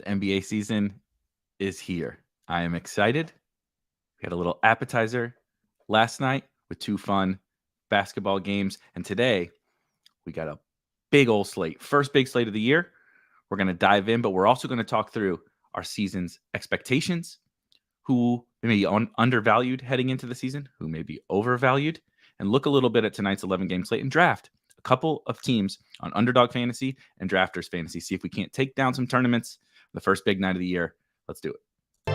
The NBA season is here. I am excited. We had a little appetizer last night with 2 fun basketball games. And today we got a big old slate. First big slate of the year. We're going to dive in, but we're also going to talk through our season's expectations, who may be undervalued heading into the season, who may be overvalued, and look a little bit at tonight's 11-game slate and draft a couple of teams on Underdog Fantasy and Drafters Fantasy. See if we can't take down some tournaments. The first big night of the year. Let's do it. 3,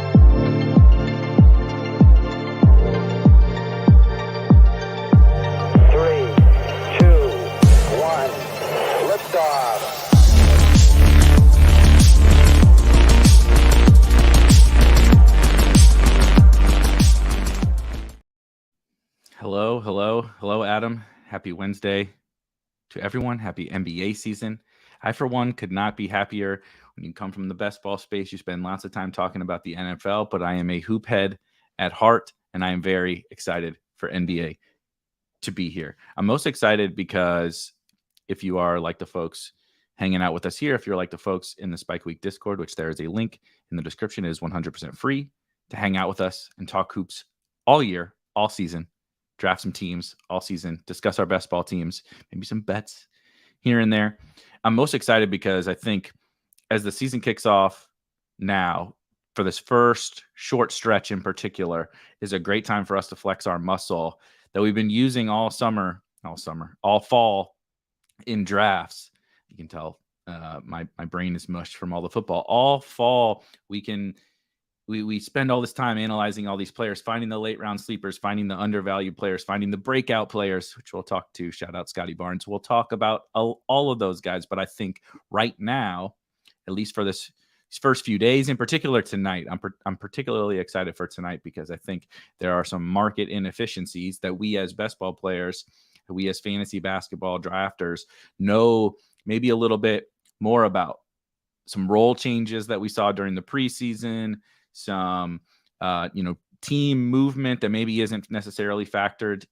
2, 1, liftoff. Hello, Adam. Happy Wednesday to everyone. Happy NBA season. I, for one, could not be happier. When you come from the best ball space, you spend lots of time talking about the NFL, but I am a hoop head at heart, and I am very excited for NBA to be here. I'm most excited because if you are like the folks hanging out with us here, if you're like the folks in the Spike Week Discord, which there is a link in the description, it is 100% free to hang out with us and talk hoops all year, all season, draft some teams all season, discuss our best ball teams, maybe some bets here and there. I'm most excited because I think as the season kicks off now, for this first short stretch in particular, is a great time for us to flex our muscle that we've been using all fall in drafts. You can tell my brain is mushed from all the football. All fall, we spend all this time analyzing all these players, finding the late round sleepers, finding the undervalued players, finding the breakout players, which we'll talk to. Shout out Scotty Barnes. We'll talk about all of those guys. But I think right now, at least for these first few days, in particular tonight, I'm particularly excited for tonight because I think there are some market inefficiencies that we as best ball players, we as fantasy basketball drafters know maybe a little bit more about. Some role changes that we saw during the preseason, some team movement that maybe isn't necessarily factored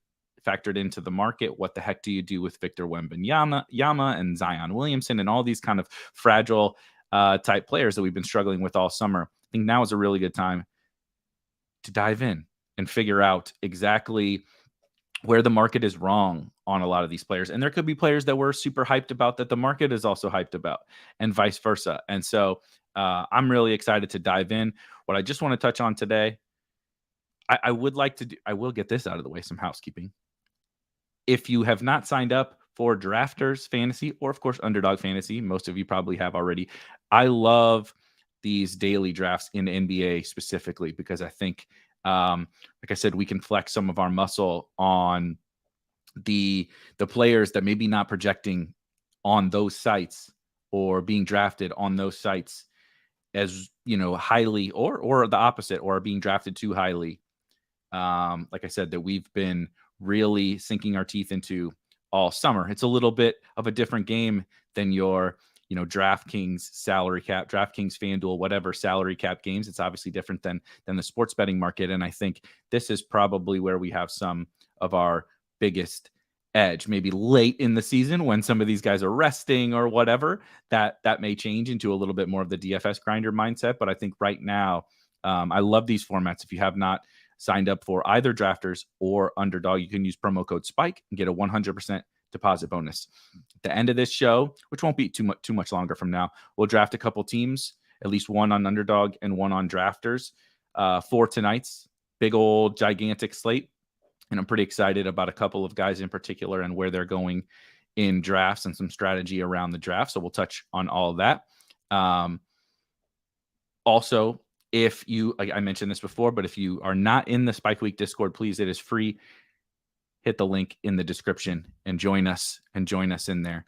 into the market. What the heck do you do with Victor Wembanyama and Zion Williamson and all these kind of fragile type players that we've been struggling with all summer? I think now is a really good time to dive in and figure out exactly where the market is wrong on a lot of these players. And there could be players that we're super hyped about that the market is also hyped about, and vice versa. And so I'm really excited to dive in. What I just want to touch on today, I will get this out of the way, some housekeeping. If you have not signed up for Drafters Fantasy, or of course Underdog Fantasy, most of you probably have already. I love these daily drafts in NBA specifically because I think, like I said, we can flex some of our muscle on the players that maybe not projecting on those sites or being drafted on those sites as highly, or the opposite, or being drafted too highly. Like I said, that we've been really sinking our teeth into all summer. It's a little bit of a different game than your DraftKings salary cap, DraftKings FanDuel, whatever salary cap games. It's obviously different than the sports betting market. And I think this is probably where we have some of our biggest edge. Maybe late in the season when some of these guys are resting or whatever, that may change into a little bit more of the DFS grinder mindset. But I think right now, I love these formats. If you have not signed up for either Drafters or Underdog, you can use promo code SPIKE and get a 100% deposit bonus. At the end of this show, which won't be too much longer from now, we'll draft a couple teams, at least one on Underdog and one on Drafters, for tonight's big old gigantic slate. And I'm pretty excited about a couple of guys in particular and where they're going in drafts and some strategy around the draft. So we'll touch on all of that. Also, if you, I mentioned this before, but if you are not in the Spike Week Discord, please, it is free. Hit the link in the description and join us in there.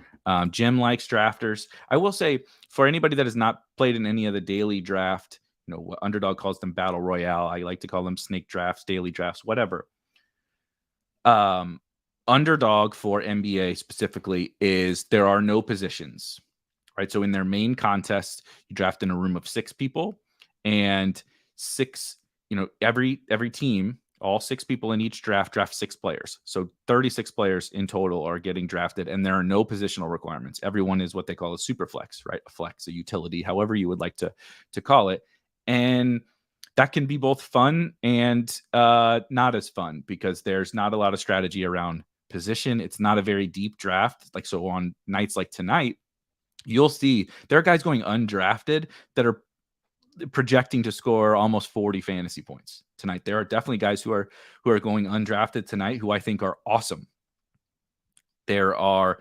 Jim likes drafters. I will say, for anybody that has not played in any of the daily draft, what Underdog calls them battle royale, I like to call them snake drafts, daily drafts, whatever. Underdog for NBA specifically is there are no positions, right? So in their main contest, you draft in a room of 6 people, and 6, every team all 6 people in each draft 6 players. So 36 players in total are getting drafted, and there are no positional requirements. Everyone is what they call a super flex, right? A flex, a utility, however you would like to call it. And that can be both fun and not as fun because there's not a lot of strategy around position. It's not a very deep draft. Like, so on nights like tonight, you'll see there are guys going undrafted that are projecting to score almost 40 fantasy points tonight. There are definitely guys who are going undrafted tonight who I think are awesome. There are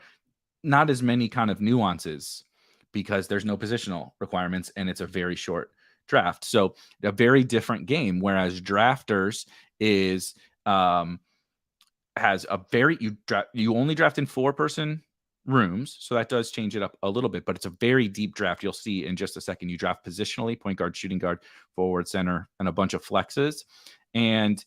not as many kind of nuances because there's no positional requirements and it's a very short draft. So a very different game. Whereas drafters is has a very you only draft in 4-person rooms, so that does change it up a little bit, but it's a very deep draft. You'll see in just a second. You draft positionally: point guard, shooting guard, forward, center, and a bunch of flexes. And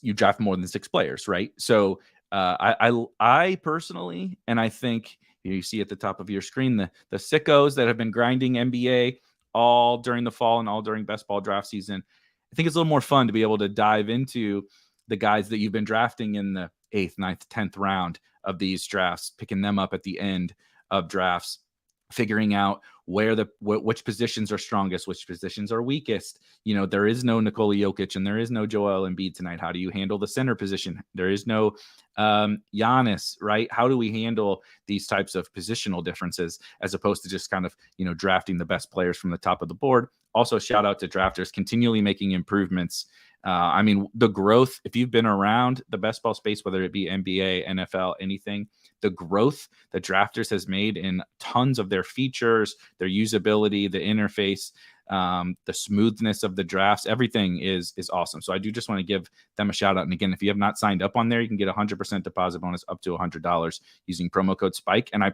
you draft more than 6 players, right? So I personally, and I think you see at the top of your screen the sickos that have been grinding NBA all during the fall and all during best ball draft season. I think it's a little more fun to be able to dive into the guys that you've been drafting in the 8th, 9th, 10th round of these drafts, picking them up at the end of drafts, figuring out which positions are strongest, which positions are weakest. You know, there is no Nikola Jokic and there is no Joel Embiid tonight. How do you handle the center position? There is no Giannis, right? How do we handle these types of positional differences as opposed to just kind of, drafting the best players from the top of the board? Also, shout out to drafters continually making improvements. I mean, the growth, if you've been around the best ball space, whether it be NBA, NFL, anything, the growth that drafters has made in tons of their features, their usability, the interface, the smoothness of the drafts, everything is awesome. So I do just want to give them a shout out. And again, if you have not signed up on there, you can get a 100% deposit bonus up to $100 using promo code SPIKE. And I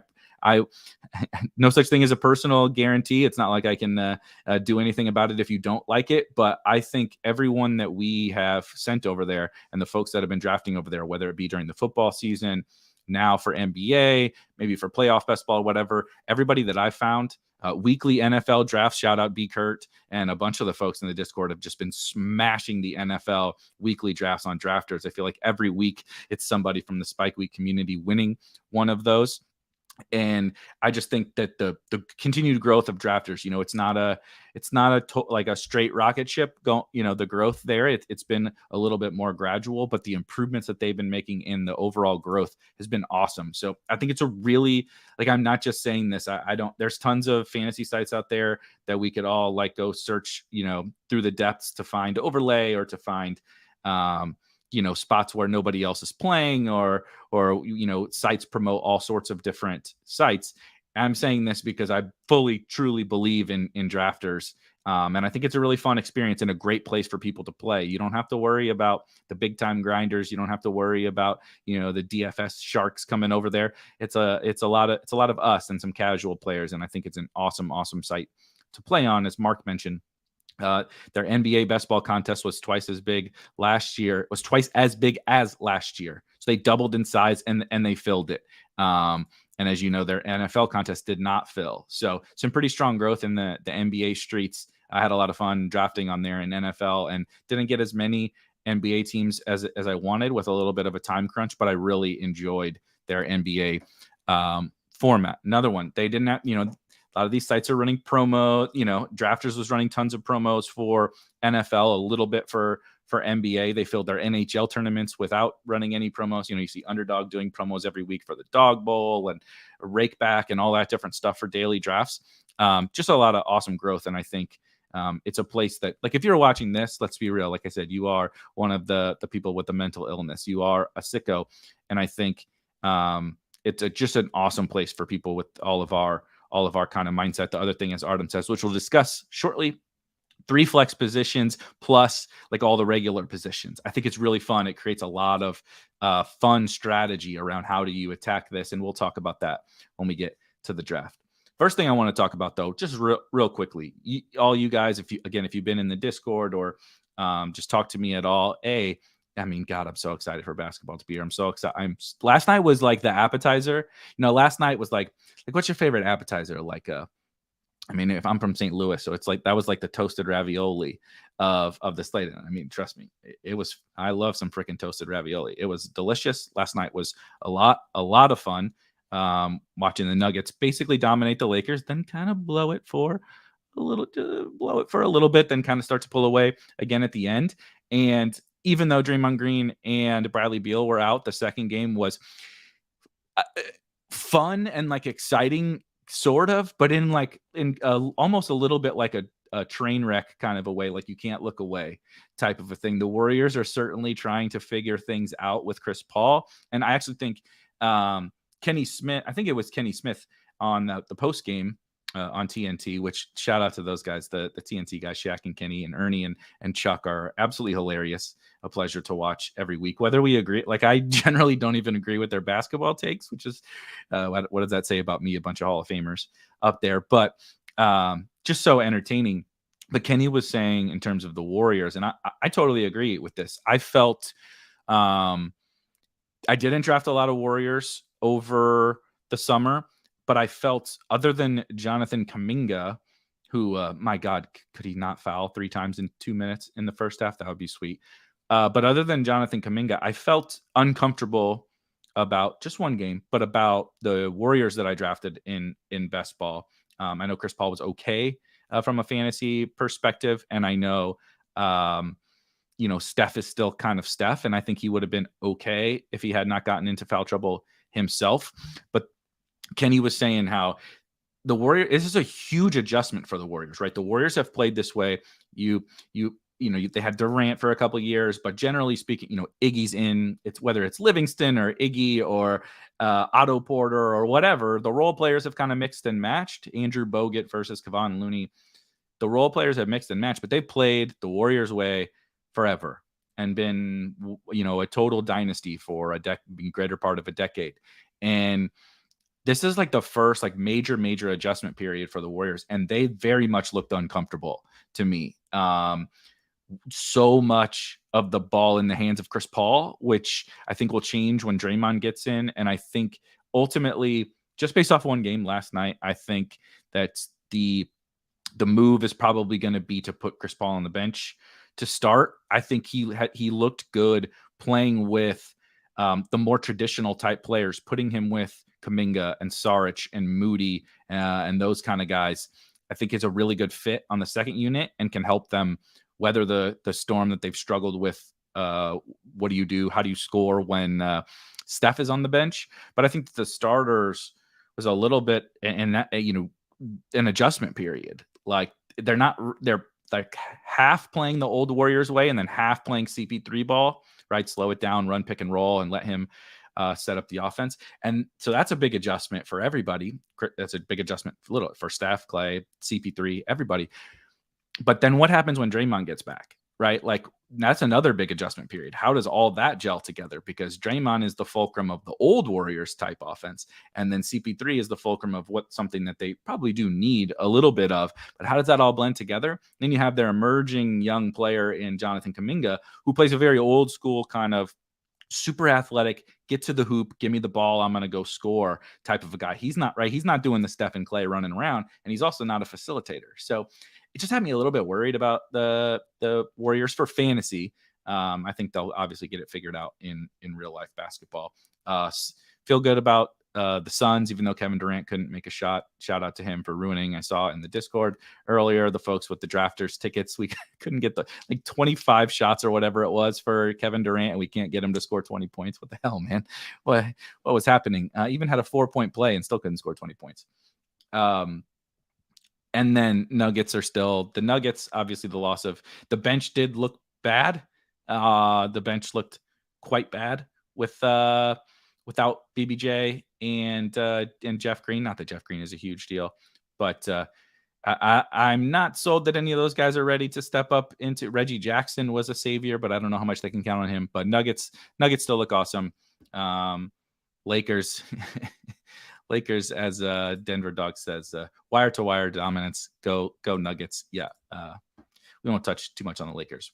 no such thing as a personal guarantee. It's not like I can do anything about it if you don't like it. But I think everyone that we have sent over there and the folks that have been drafting over there, whether it be during the football season, now for NBA, maybe for playoff best ball, whatever, everybody that I found, weekly NFL drafts, shout out B. Kurt, and a bunch of the folks in the Discord have just been smashing the NFL weekly drafts on drafters. I feel like every week it's somebody from the Spike Week community winning one of those. And I just think that the continued growth of drafters, it's not like a straight rocket ship go, the growth there, it's been a little bit more gradual, but the improvements that they've been making in the overall growth has been awesome. So I think it's a really, like, I'm not just saying this. I don't, there's tons of fantasy sites out there that we could all go search, through the depths to find overlay or to find, spots where nobody else is playing or sites promote all sorts of different sites. I'm saying this because I fully, truly believe in drafters. And I think it's a really fun experience and a great place for people to play. You don't have to worry about the big time grinders. You don't have to worry about, the DFS sharks coming over there. It's a lot of us and some casual players. And I think it's an awesome, awesome site to play on. As Mark mentioned, their NBA best ball contest was twice as big as last year. So they doubled in size and they filled it. And as you know, their NFL contest did not fill. So some pretty strong growth in the NBA streets. I had a lot of fun drafting on there in NFL and didn't get as many NBA teams as I wanted with a little bit of a time crunch, but I really enjoyed their NBA format. Another one, they didn't have, a lot of these sites are running promo, drafters was running tons of promos for NFL, a little bit for NBA. They filled their NHL tournaments without running any promos. You see Underdog doing promos every week for the Dog Bowl and Rakeback and all that different stuff for daily drafts. Just a lot of awesome growth. And I think it's a place that, like, if you're watching this, let's be real. Like I said, you are one of the people with the mental illness. You are a sicko. And I think it's just an awesome place for people with all of our kind of mindset. The other thing, as Artem says, which we'll discuss shortly, 3 flex positions plus like all the regular positions. I think it's really fun. It creates a lot of fun strategy around how do you attack this. And we'll talk about that when we get to the draft. First thing I want to talk about, though, just real quickly, all you guys, if you've been in the Discord or just talk to me at all, God, I'm so excited for basketball to be here. I'm so excited. Last night was like the appetizer. Last night was like what's your favorite appetizer? Like I mean, if I'm from St. Louis, so it's like that was like the toasted ravioli of the slate. I mean, trust me, it was. I love some freaking toasted ravioli. It was delicious. Last night was a lot of fun. Watching the Nuggets basically dominate the Lakers, then kind of blow it for a little bit, then kind of start to pull away again at the end. And even though Draymond Green and Bradley Beal were out, the second game was fun and like exciting, sort of, but in almost a little bit like a train wreck kind of a way, like you can't look away type of a thing. The Warriors are certainly trying to figure things out with Chris Paul, and I actually think Kenny Smith, I think it was Kenny Smith on the post game on TNT, which shout out to those guys, the TNT guys, Shaq and Kenny and Ernie and Chuck are absolutely hilarious. A pleasure to watch every week, whether we agree. Like I generally don't even agree with their basketball takes, which is what does that say about me? A bunch of Hall of Famers up there, but just so entertaining. But Kenny was saying in terms of the Warriors, and I totally agree with this. I felt I didn't draft a lot of Warriors over the summer, but I felt other than Jonathan Kuminga, who, my God, could he not foul 3 times in 2 minutes in the first half? That would be sweet. But other than Jonathan Kuminga, I felt uncomfortable about just one game, but about the Warriors that I drafted in best ball. I know Chris Paul was okay from a fantasy perspective, and I know Steph is still kind of Steph, and I think he would have been okay if he had not gotten into foul trouble himself. But Kenny was saying how the Warriors, this is a huge adjustment for the Warriors, right? The Warriors have played this way. They had Durant for a couple of years, but generally speaking, Iggy's in. It's whether it's Livingston or Iggy or Otto Porter or whatever. The role players have kind of mixed and matched. Andrew Bogut versus Kevon Looney. The role players have mixed and matched, but they played the Warriors way forever and been, a total dynasty for a greater part of a decade. And this is like the first like major adjustment period for the Warriors, and they very much looked uncomfortable to me. So much of the ball in the hands of Chris Paul, which I think will change when Draymond gets in. And I think ultimately, just based off one game last night, I think that the move is probably going to be to put Chris Paul on the bench to start. I think he looked good playing with the more traditional type players, putting him with Kuminga and Saric and Moody and those kind of guys. I think is a really good fit on the second unit and can help them weather the storm that they've struggled with. What do you do? How do you score when Steph is on the bench? But I think the starters was a little bit in that, an adjustment period. Like they're like half playing the old Warriors way and then half playing CP3 ball, right? Slow it down, run pick and roll, and let him set up the offense. And so that's a big adjustment for everybody. That's a big adjustment for Steph, Clay, CP3, everybody. But then what happens when Draymond gets back, right? Like that's another big adjustment period. How does all that gel together? Because Draymond is the fulcrum of the old Warriors type offense. And then CP3 is the fulcrum of something that they probably do need a little bit of. But how does that all blend together? Then you have their emerging young player in Jonathan Kuminga, who plays a very old school kind of super athletic, get to the hoop, give me the ball, I'm going to go score type of a guy. He's not right. He's not doing the Steph and Clay running around, and he's also not a facilitator. So it just had me a little bit worried about the Warriors for fantasy. I think they'll obviously get it figured out in real life basketball. Feel good about the Suns, even though Kevin Durant couldn't make a shot. Shout out to him for ruining. I saw in the Discord earlier, the folks with the drafters tickets, we couldn't get the 25 shots or whatever it was for Kevin Durant, and we can't get him to score 20 points. What the hell, man? What was happening? Even had a 4-point play and still couldn't score 20 points. And then Nuggets are still the Nuggets. Obviously, the loss of the bench did look bad. The bench looked quite bad without BBJ and Jeff Green. Not that Jeff Green is a huge deal, but I'm not sold that any of those guys are ready to step up into. Reggie Jackson was a savior, but I don't know how much they can count on him. But Nuggets still look awesome. Lakers. Lakers, as Denver Dog says, wire to wire dominance. Go Nuggets. Yeah, we won't touch too much on the Lakers.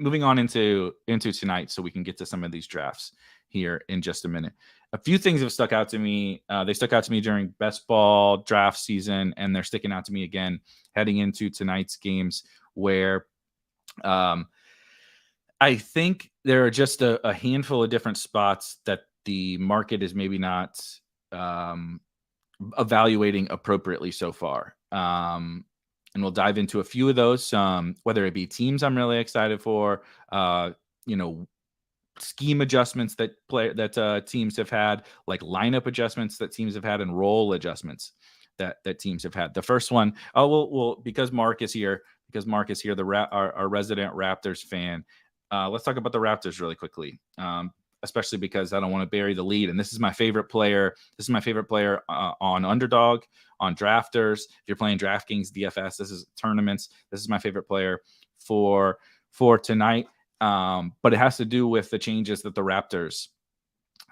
moving on into tonight, so we can get to some of these drafts here in just a minute. A few things have stuck out to me. They stuck out to me during best ball draft season, and they're sticking out to me again heading into tonight's games, where I think there are just a handful of different spots that the market is maybe not evaluating appropriately so far. And we'll dive into a few of those, whether it be teams I'm really excited for, scheme adjustments that teams have had, like lineup adjustments that teams have had, and role adjustments that teams have had. The first one, because Mark is here, our resident Raptors fan. Let's talk about the Raptors really quickly, especially because I don't want to bury the lead. And this is my favorite player. On Underdog, on Drafters. If you're playing DraftKings, DFS, this is tournaments. This is my favorite player for tonight. But it has to do with the changes that the Raptors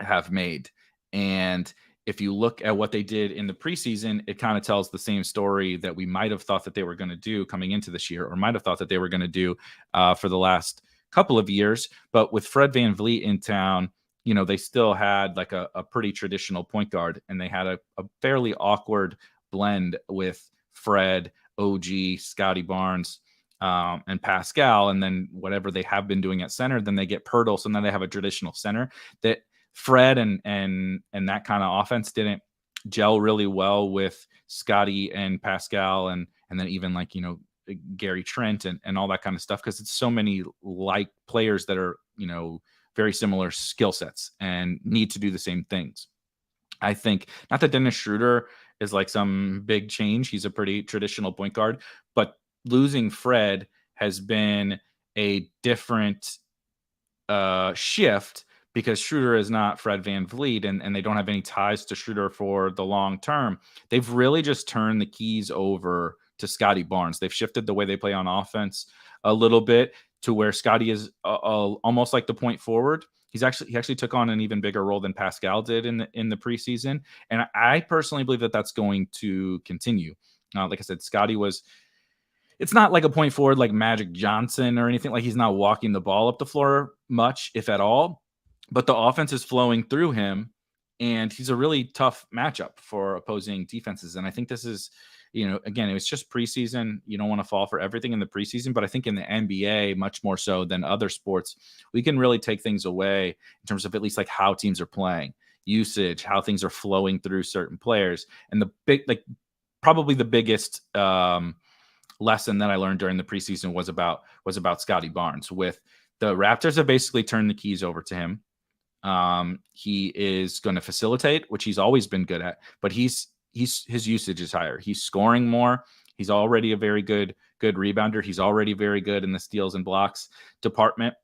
have made. And if you look at what they did in the preseason, it kind of tells the same story that we might have thought that they were going to do coming into this year, or might have thought that they were going to do for the last couple of years. But with Fred VanVleet in town, they still had like a pretty traditional point guard, and they had a fairly awkward blend with Fred, OG, Scotty Barnes, and Pascal, and then whatever they have been doing at center, then they get Pirtle, so now they have a traditional center. That Fred and that kind of offense didn't gel really well with Scotty and Pascal, and then even like Gary Trent and all that kind of stuff, because it's so many like players that are very similar skill sets and need to do the same things. I think not that Dennis Schroeder is like some big change. He's a pretty traditional point guard, but losing Fred has been a different shift, because Schroeder is not Fred VanVleet, and they don't have any ties to Schroeder for the long term. They've really just turned the keys over to Scotty Barnes. They've shifted the way they play on offense a little bit to where Scotty is almost like the point forward. He actually took on an even bigger role than Pascal did in the preseason, and I personally believe that that's going to continue. Like I said, Scotty was. It's not like a point forward like Magic Johnson or anything. Like, he's not walking the ball up the floor much, if at all. But the offense is flowing through him, and he's a really tough matchup for opposing defenses. And I think this is, again, it was just preseason. You don't want to fall for everything in the preseason, but I think in the NBA, much more so than other sports, we can really take things away in terms of at least like how teams are playing, usage, how things are flowing through certain players. And probably the biggest lesson that I learned during the preseason was about Scotty Barnes. With the Raptors have basically turned the keys over to him. He is going to facilitate, which he's always been good at, but his usage is higher. He's scoring more. He's already a very good rebounder. He's already very good in the steals and blocks department.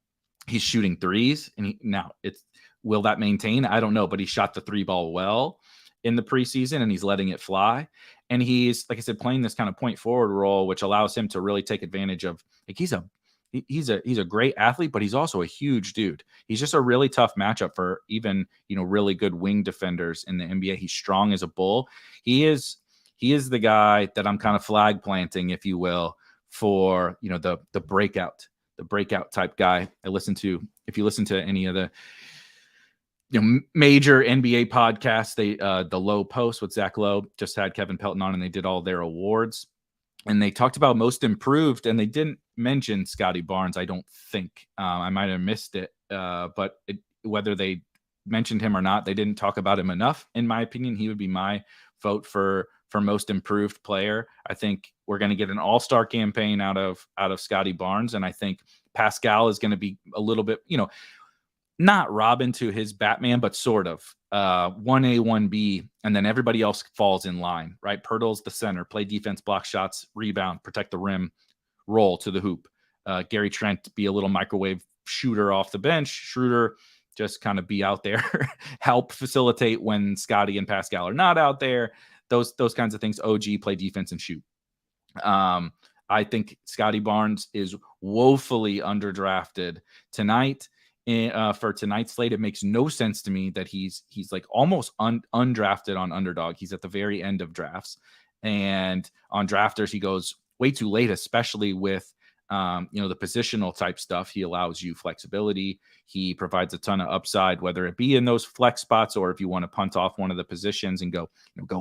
He's shooting threes, and will that maintain? I don't know, but he shot the three ball well in the preseason, and he's letting it fly. And he's, like I said, playing this kind of point forward role, which allows him to really take advantage of, like, he's a great athlete, but he's also a huge dude. He's just a really tough matchup for even, really good wing defenders in the NBA. He's strong as a bull. He is the guy that I'm kind of flag planting, if you will, for, the breakout type guy. If you listen to any of the, major NBA podcasts, the Low Post with Zach Lowe just had Kevin Pelton on, and they did all their awards. And they talked about most improved, and they didn't mention Scotty Barnes, I don't think. I might have missed it, but whether they mentioned him or not, they didn't talk about him enough. In my opinion, he would be my vote for most improved player. I think we're going to get an all-star campaign out of Scotty Barnes, and I think Pascal is going to be a little bit, not Robin to his Batman, but sort of 1A, 1B, and then everybody else falls in line, right? Pirtle's the center, play defense, block shots, rebound, protect the rim, roll to the hoop. Gary Trent be a little microwave shooter off the bench. Schroeder just kind of be out there, help facilitate when Scotty and Pascal are not out there. Those kinds of things. OG, play defense and shoot. I think Scotty Barnes is woefully underdrafted tonight. For tonight's slate, it makes no sense to me that he's like almost undrafted on Underdog. He's at the very end of drafts, and on Drafters he goes way too late, especially with The positional type stuff. He allows you flexibility. He provides a ton of upside, whether it be in those flex spots or if you want to punt off one of the positions and go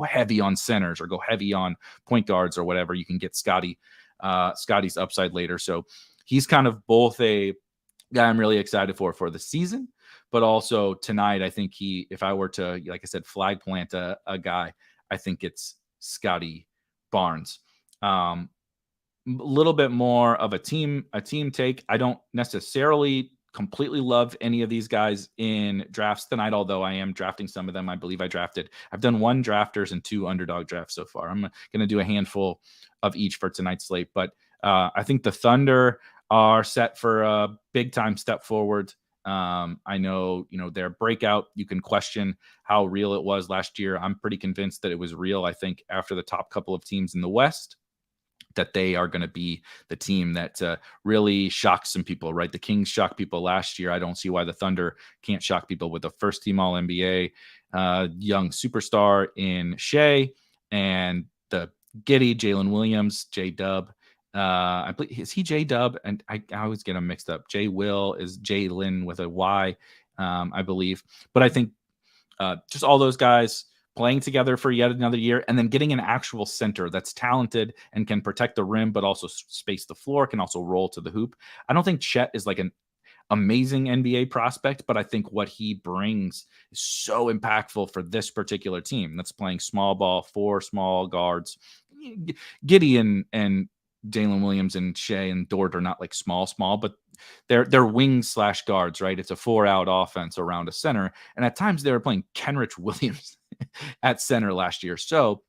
heavy on centers or go heavy on point guards or whatever. You can get Scotty's upside later. So he's kind of both a guy I'm really excited for the season, but also tonight. I think if I were to, like I said, flag plant a guy, I think it's Scotty Barnes. A little bit more of a team take. I don't necessarily completely love any of these guys in drafts tonight, although I am drafting some of them. I believe I've done 1 drafters and 2 underdog drafts so far. I'm going to do a handful of each for tonight's slate, but I think the Thunder are set for a big time step forward. I know, their breakout, you can question how real it was last year. I'm pretty convinced that it was real. I think after the top couple of teams in the West, that they are going to be the team that really shocks some people, right? The Kings shocked people last year. I don't see why the Thunder can't shock people with a first-team All-NBA young superstar in Shea and the Giddey, Jalen Williams, J-Dub. I believe, is he J-Dub? And I always get them mixed up. J-Will is Jalen with a Y, I believe. But I think just all those guys playing together for yet another year, and then getting an actual center that's talented and can protect the rim, but also space the floor, can also roll to the hoop. I don't think Chet is like an amazing NBA prospect, but I think what he brings is so impactful for this particular team that's playing small ball, 4 small guards. Gideon and Jalen Williams and Shea and Dort are not like small, but they're wings / guards, right? It's a 4-out offense around a center. And at times they were playing Kenrich Williams at center last year. So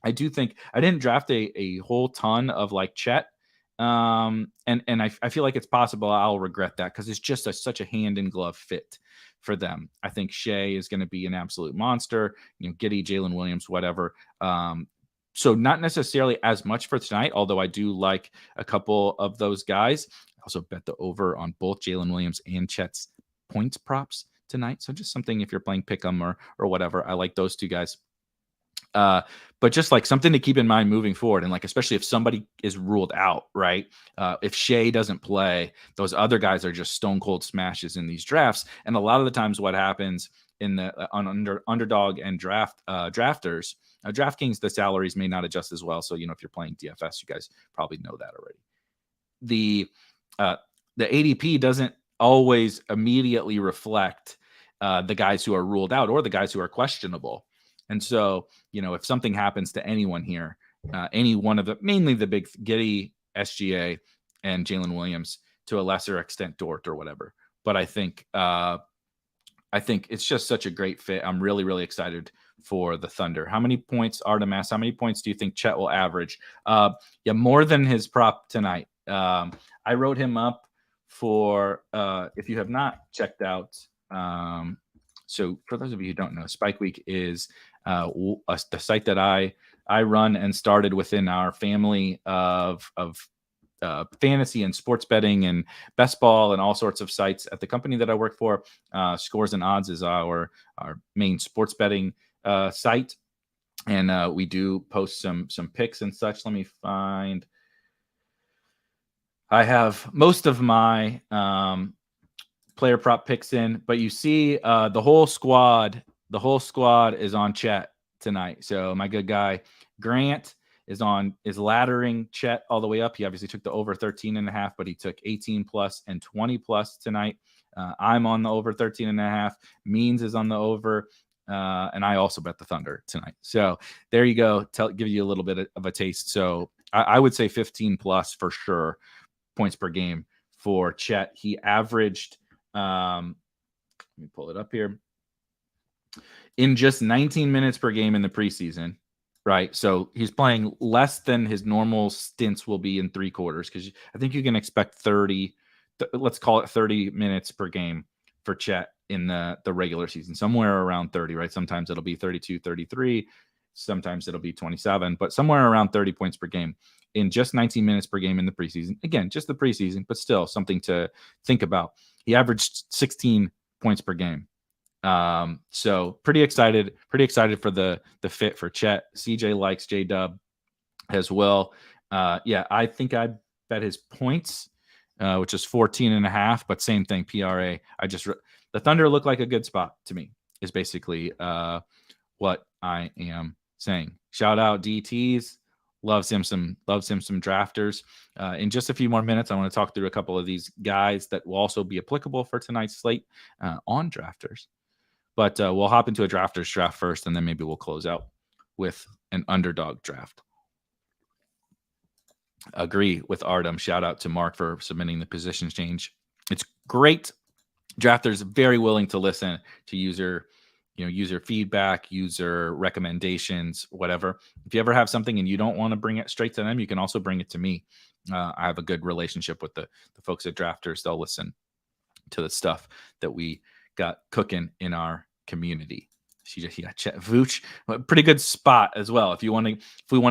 I do think I didn't draft a whole ton of like Chet. And I feel like it's possible I'll regret that because it's just such a hand in glove fit for them. I think Shea is going to be an absolute monster, Giddey, Jalen Williams, whatever. So not necessarily as much for tonight, although I do like a couple of those guys. I also bet the over on both Jalen Williams and Chet's points props tonight. So just something if you're playing pick'em or whatever. I like those 2 guys. But just like something to keep in mind moving forward. And like, especially if somebody is ruled out, right? If Shea doesn't play, those other guys are just stone cold smashes in these drafts. And a lot of the times what happens on Underdog and drafters, DraftKings, the salaries may not adjust as well. So, if you're playing DFS, you guys probably know that already. The ADP doesn't always immediately reflect the guys who are ruled out or the guys who are questionable. And so, if something happens to anyone here, any one of mainly the big Giddey, SGA, and Jalen Williams, to a lesser extent Dort or whatever. But I think it's just such a great fit. I'm really, really excited for the Thunder. How many points, Artemis? How many points do you think Chet will average? More than his prop tonight. I wrote him up for, if you have not checked out, so for those of you who don't know, Spike Week is the site that I run and started within our family of fantasy and sports betting and best ball and all sorts of sites at the company that I work for. Scores and Odds is our main sports betting site. And we do post some picks and such. Let me find. I have most of my player prop picks in, but you see the whole squad is on Chet tonight. So my good guy Grant is laddering Chet all the way up. He obviously took the over 13.5, but he took 18 plus and 20 plus tonight. I'm on the over 13.5. Means is on the over. And I also bet the Thunder tonight. So there you go. Give you a little bit of a taste. So I would say 15 plus for sure points per game for Chet. He averaged, let me pull it up here, in just 19 minutes per game in the preseason, right? So he's playing less than his normal stints will be in 3 quarters, because I think you can expect 30, let's call it 30 minutes per game for Chet in the regular season, somewhere around 30, right? Sometimes it'll be 32, 33. Sometimes it'll be 27, but somewhere around 30 points per game in just 19 minutes per game in the preseason. Again, just the preseason, but still something to think about. He averaged 16 points per game. So pretty excited for the fit for Chet. CJ likes J-Dub as well. I think I bet his points, which is 14.5, but same thing, PRA. The Thunder look like a good spot to me, is basically what I am saying. Shout out DTs. Loves him some drafters. In just a few more minutes, I want to talk through a couple of these guys that will also be applicable for tonight's slate on drafters. But we'll hop into a drafters draft first, and then maybe we'll close out with an underdog draft. Agree with Artem. Shout out to Mark for submitting the position change. It's great. Drafters very willing to listen to user feedback, user recommendations, whatever. If you ever have something and you don't want to bring it straight to them, you can also bring it to me. I have a good relationship with the folks at Drafters. They'll listen to the stuff that we got cooking in our community. Vooch, pretty good spot as well. If we want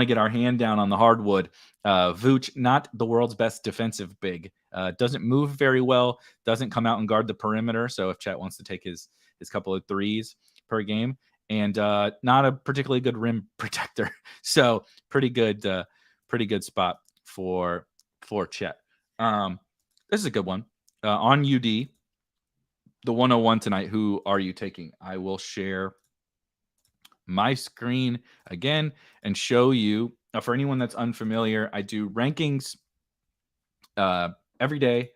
to get our hand down on the hardwood, Vooch, not the world's best defensive big, doesn't move very well, doesn't come out and guard the perimeter. So if Chet wants to take his couple of threes per game, and not a particularly good rim protector. So pretty good spot for Chet. This is a good one. On UD, the 101 tonight, who are you taking? I will share my screen again and show you. For anyone that's unfamiliar, I do rankings every day.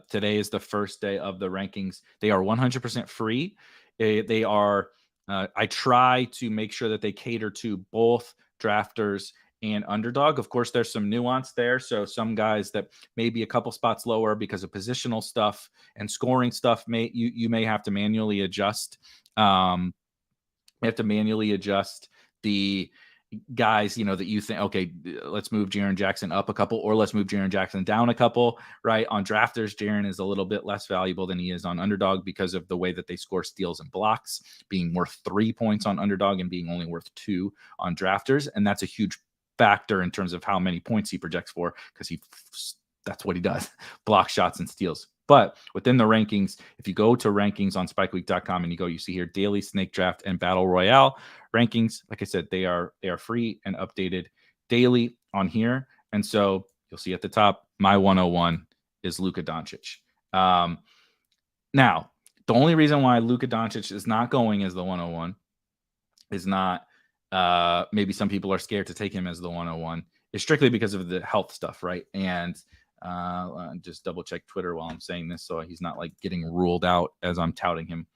Today is the first day of the rankings. They are 100% free. They are, I try to make sure that they cater to both drafters and underdog. Of course, there's some nuance there. So some guys that may be a couple spots lower because of positional stuff and scoring stuff, you may have to manually adjust. You have to manually adjust the guys, that you think, okay, let's move Jaren Jackson up a couple, or let's move Jaren Jackson down a couple, right? On drafters, Jaren is a little bit less valuable than he is on underdog because of the way that they score steals and blocks, being worth 3 points on underdog and being only worth 2 on drafters. And that's a huge factor in terms of how many points he projects for, because that's what he does, block shots and steals. But within the rankings, if you go to rankings on spikeweek.com and you see here daily snake draft and battle royale rankings, like I said, they are free and updated daily on here. And so you'll see at the top, my 101 is Luka Doncic. Now, the only reason why Luka Doncic is not going as the 101 is not maybe some people are scared to take him as the 101. It's strictly because of the health stuff, right? And just double check Twitter while I'm saying this, so he's not like getting ruled out as I'm touting him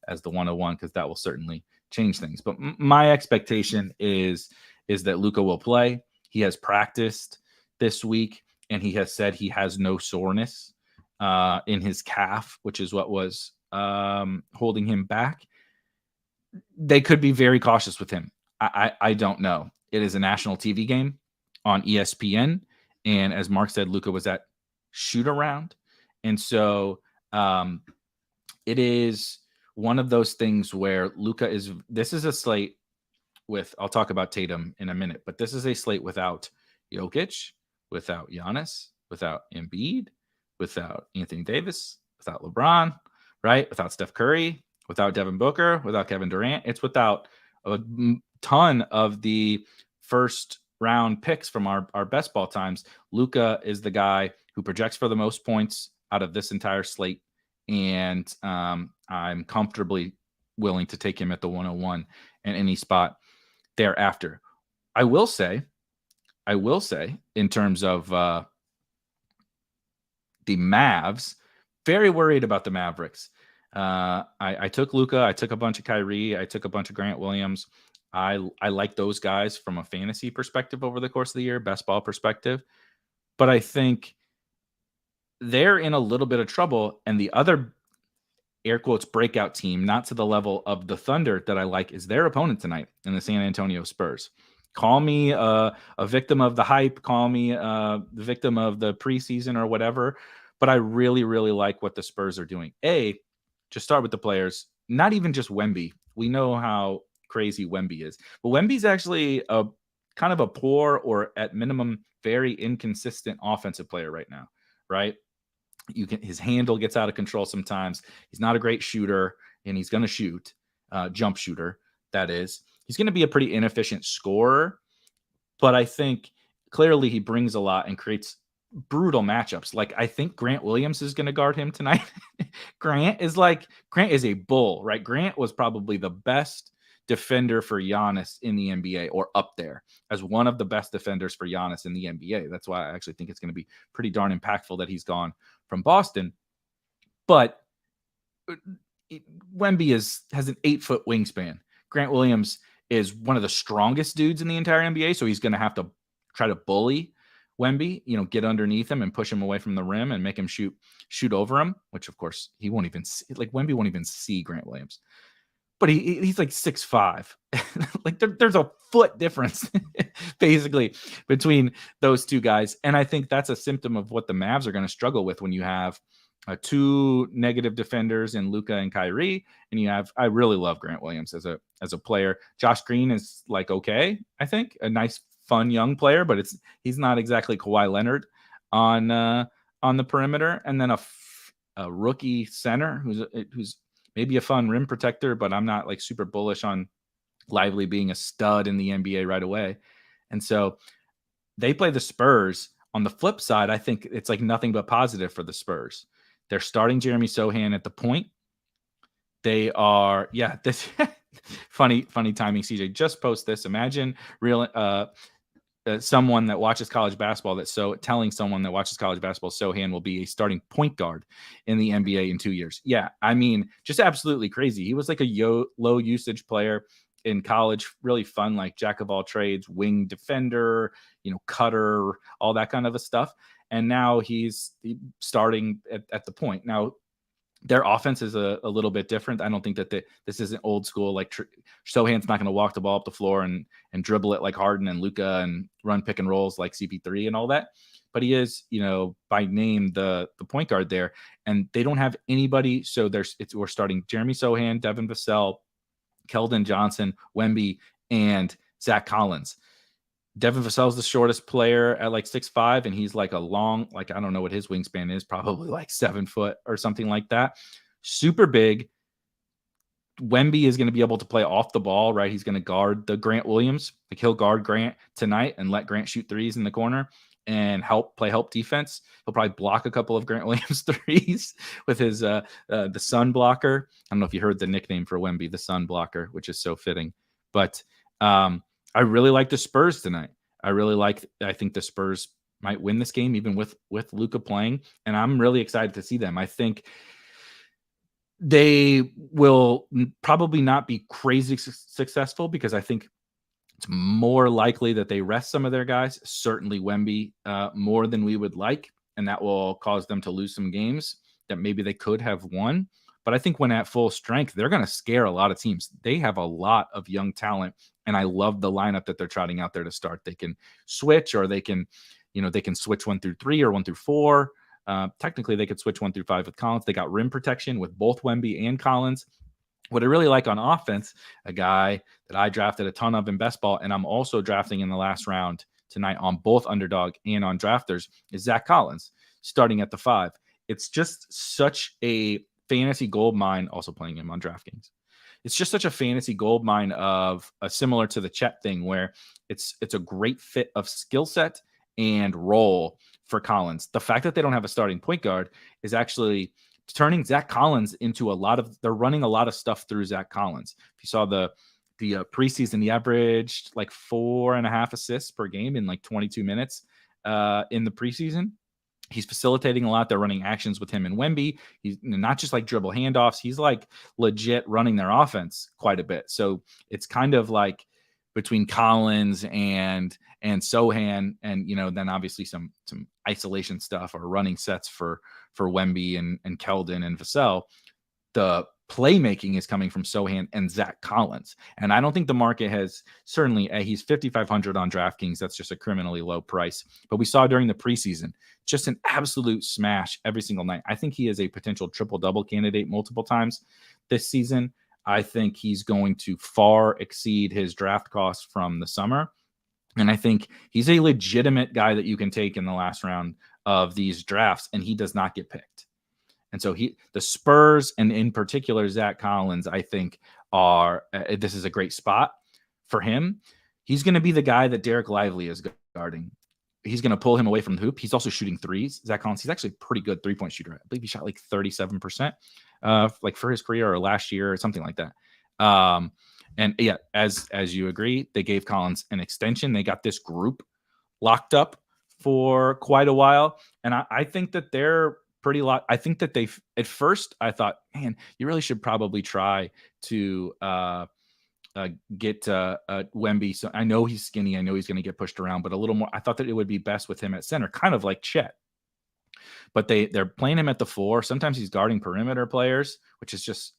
as the 101, because that will certainly change things. But my expectation is that Luka will play. He has practiced this week, and he has said he has no soreness in his calf, which is what was holding him back. They could be very cautious with him. I don't know. It is a national TV game on ESPN. And as Mark said, Luka was at shoot around. And so it is one of those things where this is a slate with, I'll talk about Tatum in a minute, but this is a slate without Jokic, without Giannis, without Embiid, without Anthony Davis, without LeBron, right? Without Steph Curry, without Devin Booker, without Kevin Durant. It's without a ton of the first round picks from our best ball times. Luka is the guy who projects for the most points out of this entire slate. And I'm comfortably willing to take him at the 101 and any spot thereafter. I will say in terms of the Mavs, very worried about the Mavericks. I took Luka, I took a bunch of Kyrie, I took a bunch of Grant Williams. I like those guys from a fantasy perspective over the course of the year, best ball perspective. But I think they're in a little bit of trouble. And the other, air quotes, breakout team, not to the level of the Thunder that I like, is their opponent tonight in the San Antonio Spurs. Call me a victim of the hype. Call me the victim of the preseason or whatever. But I really, really like what the Spurs are doing. Just start with the players. Not even just Wemby. We know how crazy Wemby is. But Wemby's actually a kind of a poor, or at minimum very inconsistent offensive player right now, right? His handle gets out of control sometimes. He's not a great shooter, and he's going to shoot, jump shooter, that is. He's going to be a pretty inefficient scorer, but I think clearly he brings a lot and creates brutal matchups. Like, I think Grant Williams is going to guard him tonight. Grant is a bull, right? Grant was probably the best defender for Giannis in the NBA, or up there as one of the best defenders for Giannis in the NBA. That's why I actually think it's going to be pretty darn impactful that he's gone from Boston. But Wemby has an 8-foot wingspan. Grant Williams is one of the strongest dudes in the entire NBA, so he's going to have to try to bully Wemby, get underneath him and push him away from the rim and make him shoot over him, which of course he won't even see. Like, Wemby won't even see Grant Williams. But he's like 6'5". Like, there's a foot difference basically between those two guys. And I think that's a symptom of what the Mavs are going to struggle with when you have two negative defenders in Luka and Kyrie. And I really love Grant Williams as a player. Josh Green is like, okay, I think a nice, fun young player, but he's not exactly Kawhi Leonard on the perimeter. And then a rookie center who's maybe a fun rim protector, but I'm not like super bullish on Lively being a stud in the NBA right away. And so they play the Spurs. On the flip side, I think it's like nothing but positive for the Spurs. They're starting Jeremy Sohan at the point. They are, this funny timing. CJ, just post this. Imagine someone that watches college basketball telling someone that watches college basketball Sohan will be a starting point guard in the NBA in 2 years. Yeah, I mean, just absolutely crazy. He was like a low usage player in college, really fun, like jack of all trades, wing defender, cutter, all that kind of a stuff. And now he's starting at the point. Now, their offense is a little bit different. I don't think that this isn't old school. Like, Sohan's not going to walk the ball up the floor and dribble it like Harden and Luka and run pick and rolls like CP3 and all that. But he is, by name, the point guard there. And they don't have anybody. So we're starting Jeremy Sohan, Devin Vassell, Keldon Johnson, Wemby, and Zach Collins. Devin Vassell's the shortest player at like 6'5", and he's like I don't know what his wingspan is, probably like 7 foot or something like that. Super big. Wemby is going to be able to play off the ball, right? He's going to guard the Grant Williams. Like, he'll guard Grant tonight and let Grant shoot threes in the corner and play help defense. He'll probably block a couple of Grant Williams threes with his the sun blocker. I don't know if you heard the nickname for Wemby, the sun blocker, which is so fitting. But I really like the Spurs tonight. I think the Spurs might win this game, even with Luka playing. And I'm really excited to see them. I think they will probably not be crazy successful, because I think it's more likely that they rest some of their guys, certainly Wemby, more than we would like. And that will cause them to lose some games that maybe they could have won. But I think when at full strength, they're going to scare a lot of teams. They have a lot of young talent, and I love the lineup that they're trotting out there to start. They can switch, or they can switch 1 through 3 or 1 through 4. Technically, they could switch 1 through 5 with Collins. They got rim protection with both Wemby and Collins. What I really like on offense, a guy that I drafted a ton of in best ball, and I'm also drafting in the last round tonight on both Underdog and on Drafters, is Zach Collins, starting at the 5. It's just such a fantasy gold mine, also playing him on DraftKings. It's just such a fantasy gold mine of similar to the Chet thing, where it's a great fit of skill set and role for Collins. The fact that they don't have a starting point guard is actually turning Zach Collins into they're running a lot of stuff through Zach Collins. If you saw the preseason, he averaged like 4.5 assists per game in like 22 minutes in the preseason. He's facilitating a lot. They're running actions with him and Wemby. He's not just like dribble handoffs. He's like legit running their offense quite a bit. So it's kind of like between Collins and Sohan, and then obviously some isolation stuff or running sets for Wemby and Keldon and Vassell. The playmaking is coming from Sohan and Zach Collins. And I don't think the market has certainly, he's 5,500 on DraftKings. That's just a criminally low price. But we saw during the preseason, just an absolute smash every single night. I think he is a potential triple-double candidate multiple times this season. I think he's going to far exceed his draft cost from the summer. And I think he's a legitimate guy that you can take in the last round of these drafts, and he does not get picked. And so the Spurs, and in particular Zach Collins, I think this is a great spot for him. He's going to be the guy that Derek Lively is guarding. he's going to pull him away from the hoop. He's also shooting threes. Zach Collins, he's actually a pretty good 3-point shooter. I believe he shot like 37%, like for his career or last year or something like that. And yeah, as you agree, they gave Collins an extension. They got this group locked up for quite a while. And I think that they're pretty locked. I think that at first I thought, man, you really should probably try to get Wemby. So I know he's skinny. I know he's going to get pushed around, but a little more. I thought that it would be best with him at center, kind of like Chet. But they're playing him at the 4. Sometimes he's guarding perimeter players, which is just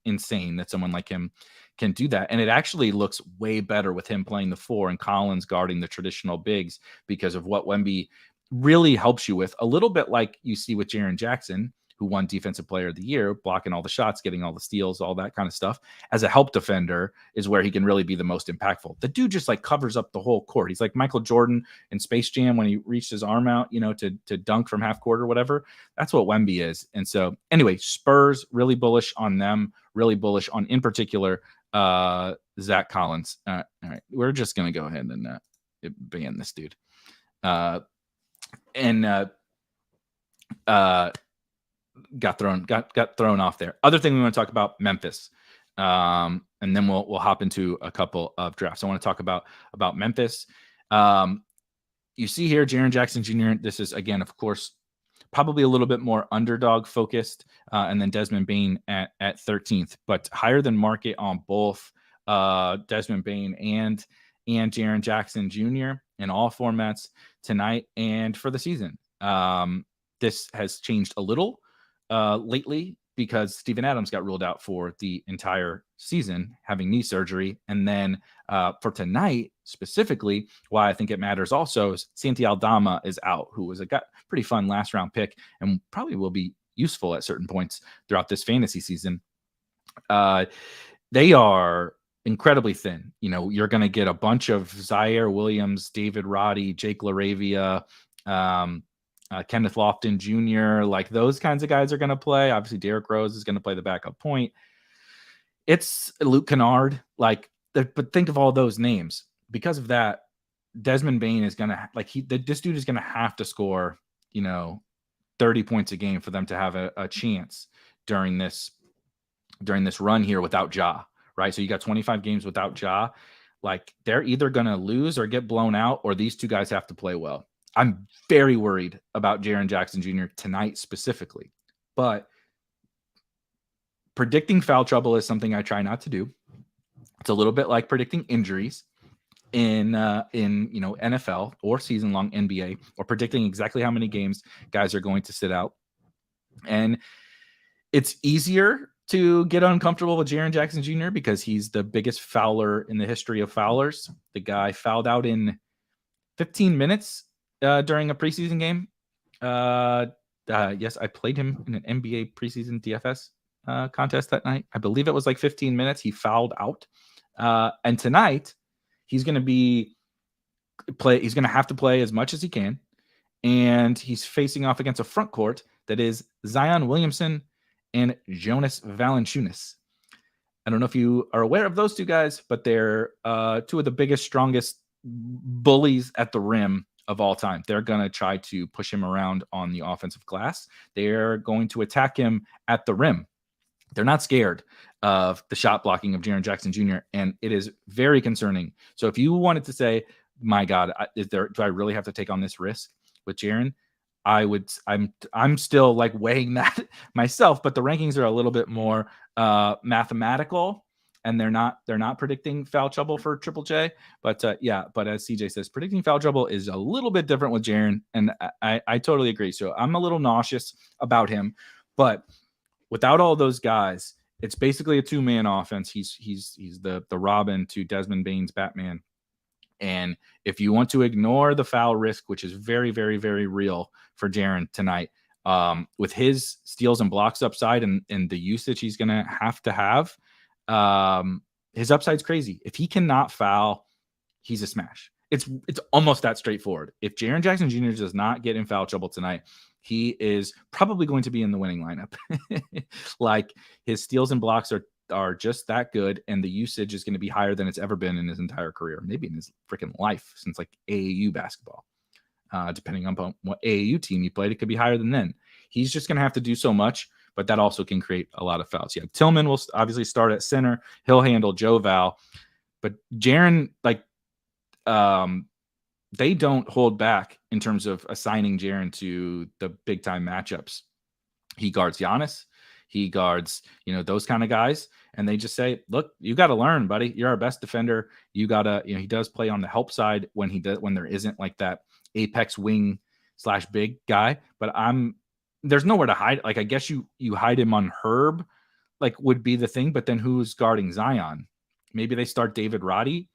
insane that someone like him can do that. And it actually looks way better with him playing the 4 and Collins guarding the traditional bigs because of what Wemby really helps you with. A little bit like you see with Jaren Jackson, who won Defensive Player of the Year, blocking all the shots, getting all the steals, all that kind of stuff. As a help defender is where he can really be the most impactful. The dude just like covers up the whole court. He's like Michael Jordan in Space Jam when he reached his arm out, to dunk from half court or whatever. That's what Wemby is. And so anyway, Spurs, really bullish on them, really bullish on, in particular, Zach Collins. All right, we're just going to go ahead and ban this dude. Got thrown off there. Other thing we want to talk about, Memphis, and then we'll hop into a couple of drafts. I want to talk about Memphis. You see here, Jaren Jackson Jr. This is, again, of course, probably a little bit more underdog focused, and then Desmond Bane at 13th, but higher than market on both Desmond Bane and Jaren Jackson Jr. in all formats tonight and for the season. This has changed a little lately because Steven Adams got ruled out for the entire season, having knee surgery. And then for tonight, specifically, why I think it matters also is Santi Aldama is out, who was a pretty fun last round pick and probably will be useful at certain points throughout this fantasy season. They are incredibly thin. You're going to get a bunch of Zaire Williams, David Roddy, Jake LaRavia, Kenneth Lofton Jr., like those kinds of guys are going to play. Obviously, Derrick Rose is going to play the backup point. It's Luke Kennard, but think of all those names. Because of that, Desmond Bane is going to this dude is going to have to score, 30 points a game for them to have a chance during this run here without Ja, right? So you got 25 games without Ja. Like, they're either going to lose or get blown out, or these two guys have to play well. I'm very worried about Jaren Jackson Jr. tonight specifically, but predicting foul trouble is something I try not to do. It's a little bit like predicting injuries in NFL or season-long NBA, or predicting exactly how many games guys are going to sit out. And it's easier to get uncomfortable with Jaren Jackson Jr. because he's the biggest fouler in the history of foulers. The guy fouled out in 15 minutes during a preseason game. Yes, I played him in an NBA preseason DFS contest that night. I believe it was like 15 minutes. He fouled out. And tonight, he's going to have to play as much as he can. And he's facing off against a front court that is Zion Williamson and Jonas Valanciunas. I don't know if you are aware of those two guys, but they're two of the biggest, strongest bullies at the rim of all time. They're going to try to push him around on the offensive glass. They're going to attack him at the rim. They're not scared of the shot blocking of Jaren Jackson Jr., and it is very concerning. So if you wanted to say, my God, do I really have to take on this risk with Jaren? I'm still like weighing that myself, but the rankings are a little bit more mathematical, and they're not predicting foul trouble for Triple J. But but as CJ says, predicting foul trouble is a little bit different with Jaren, and I totally agree. So I'm a little nauseous about him, but without all those guys, it's basically a two-man offense. He's the Robin to Desmond Bane's Batman. And if you want to ignore the foul risk, which is very, very, very real for Jaren tonight, with his steals and blocks upside and the usage he's going to have, his upside's crazy. If he cannot foul, he's a smash. It's almost that straightforward. If Jaren Jackson Jr. does not get in foul trouble tonight, he is probably going to be in the winning lineup. Like, his steals and blocks are just that good, and the usage is going to be higher than it's ever been in his entire career, maybe in his freaking life since like AAU basketball. depending on what AAU team you played. It could be higher than then. He's just going to have to do so much, but that also can create a lot of fouls. Yeah, Tillman will obviously start at center. He'll handle Joe Val. But Jaren, they don't hold back in terms of assigning Jaren to the big-time matchups. He guards Giannis. He guards, those kind of guys. And they just say, look, you got to learn, buddy. You're our best defender. You got to, he does play on the help side when there isn't like that apex wing / big guy. But there's nowhere to hide. Like, I guess you hide him on Herb, would be the thing. But then who's guarding Zion? Maybe they start David Roddy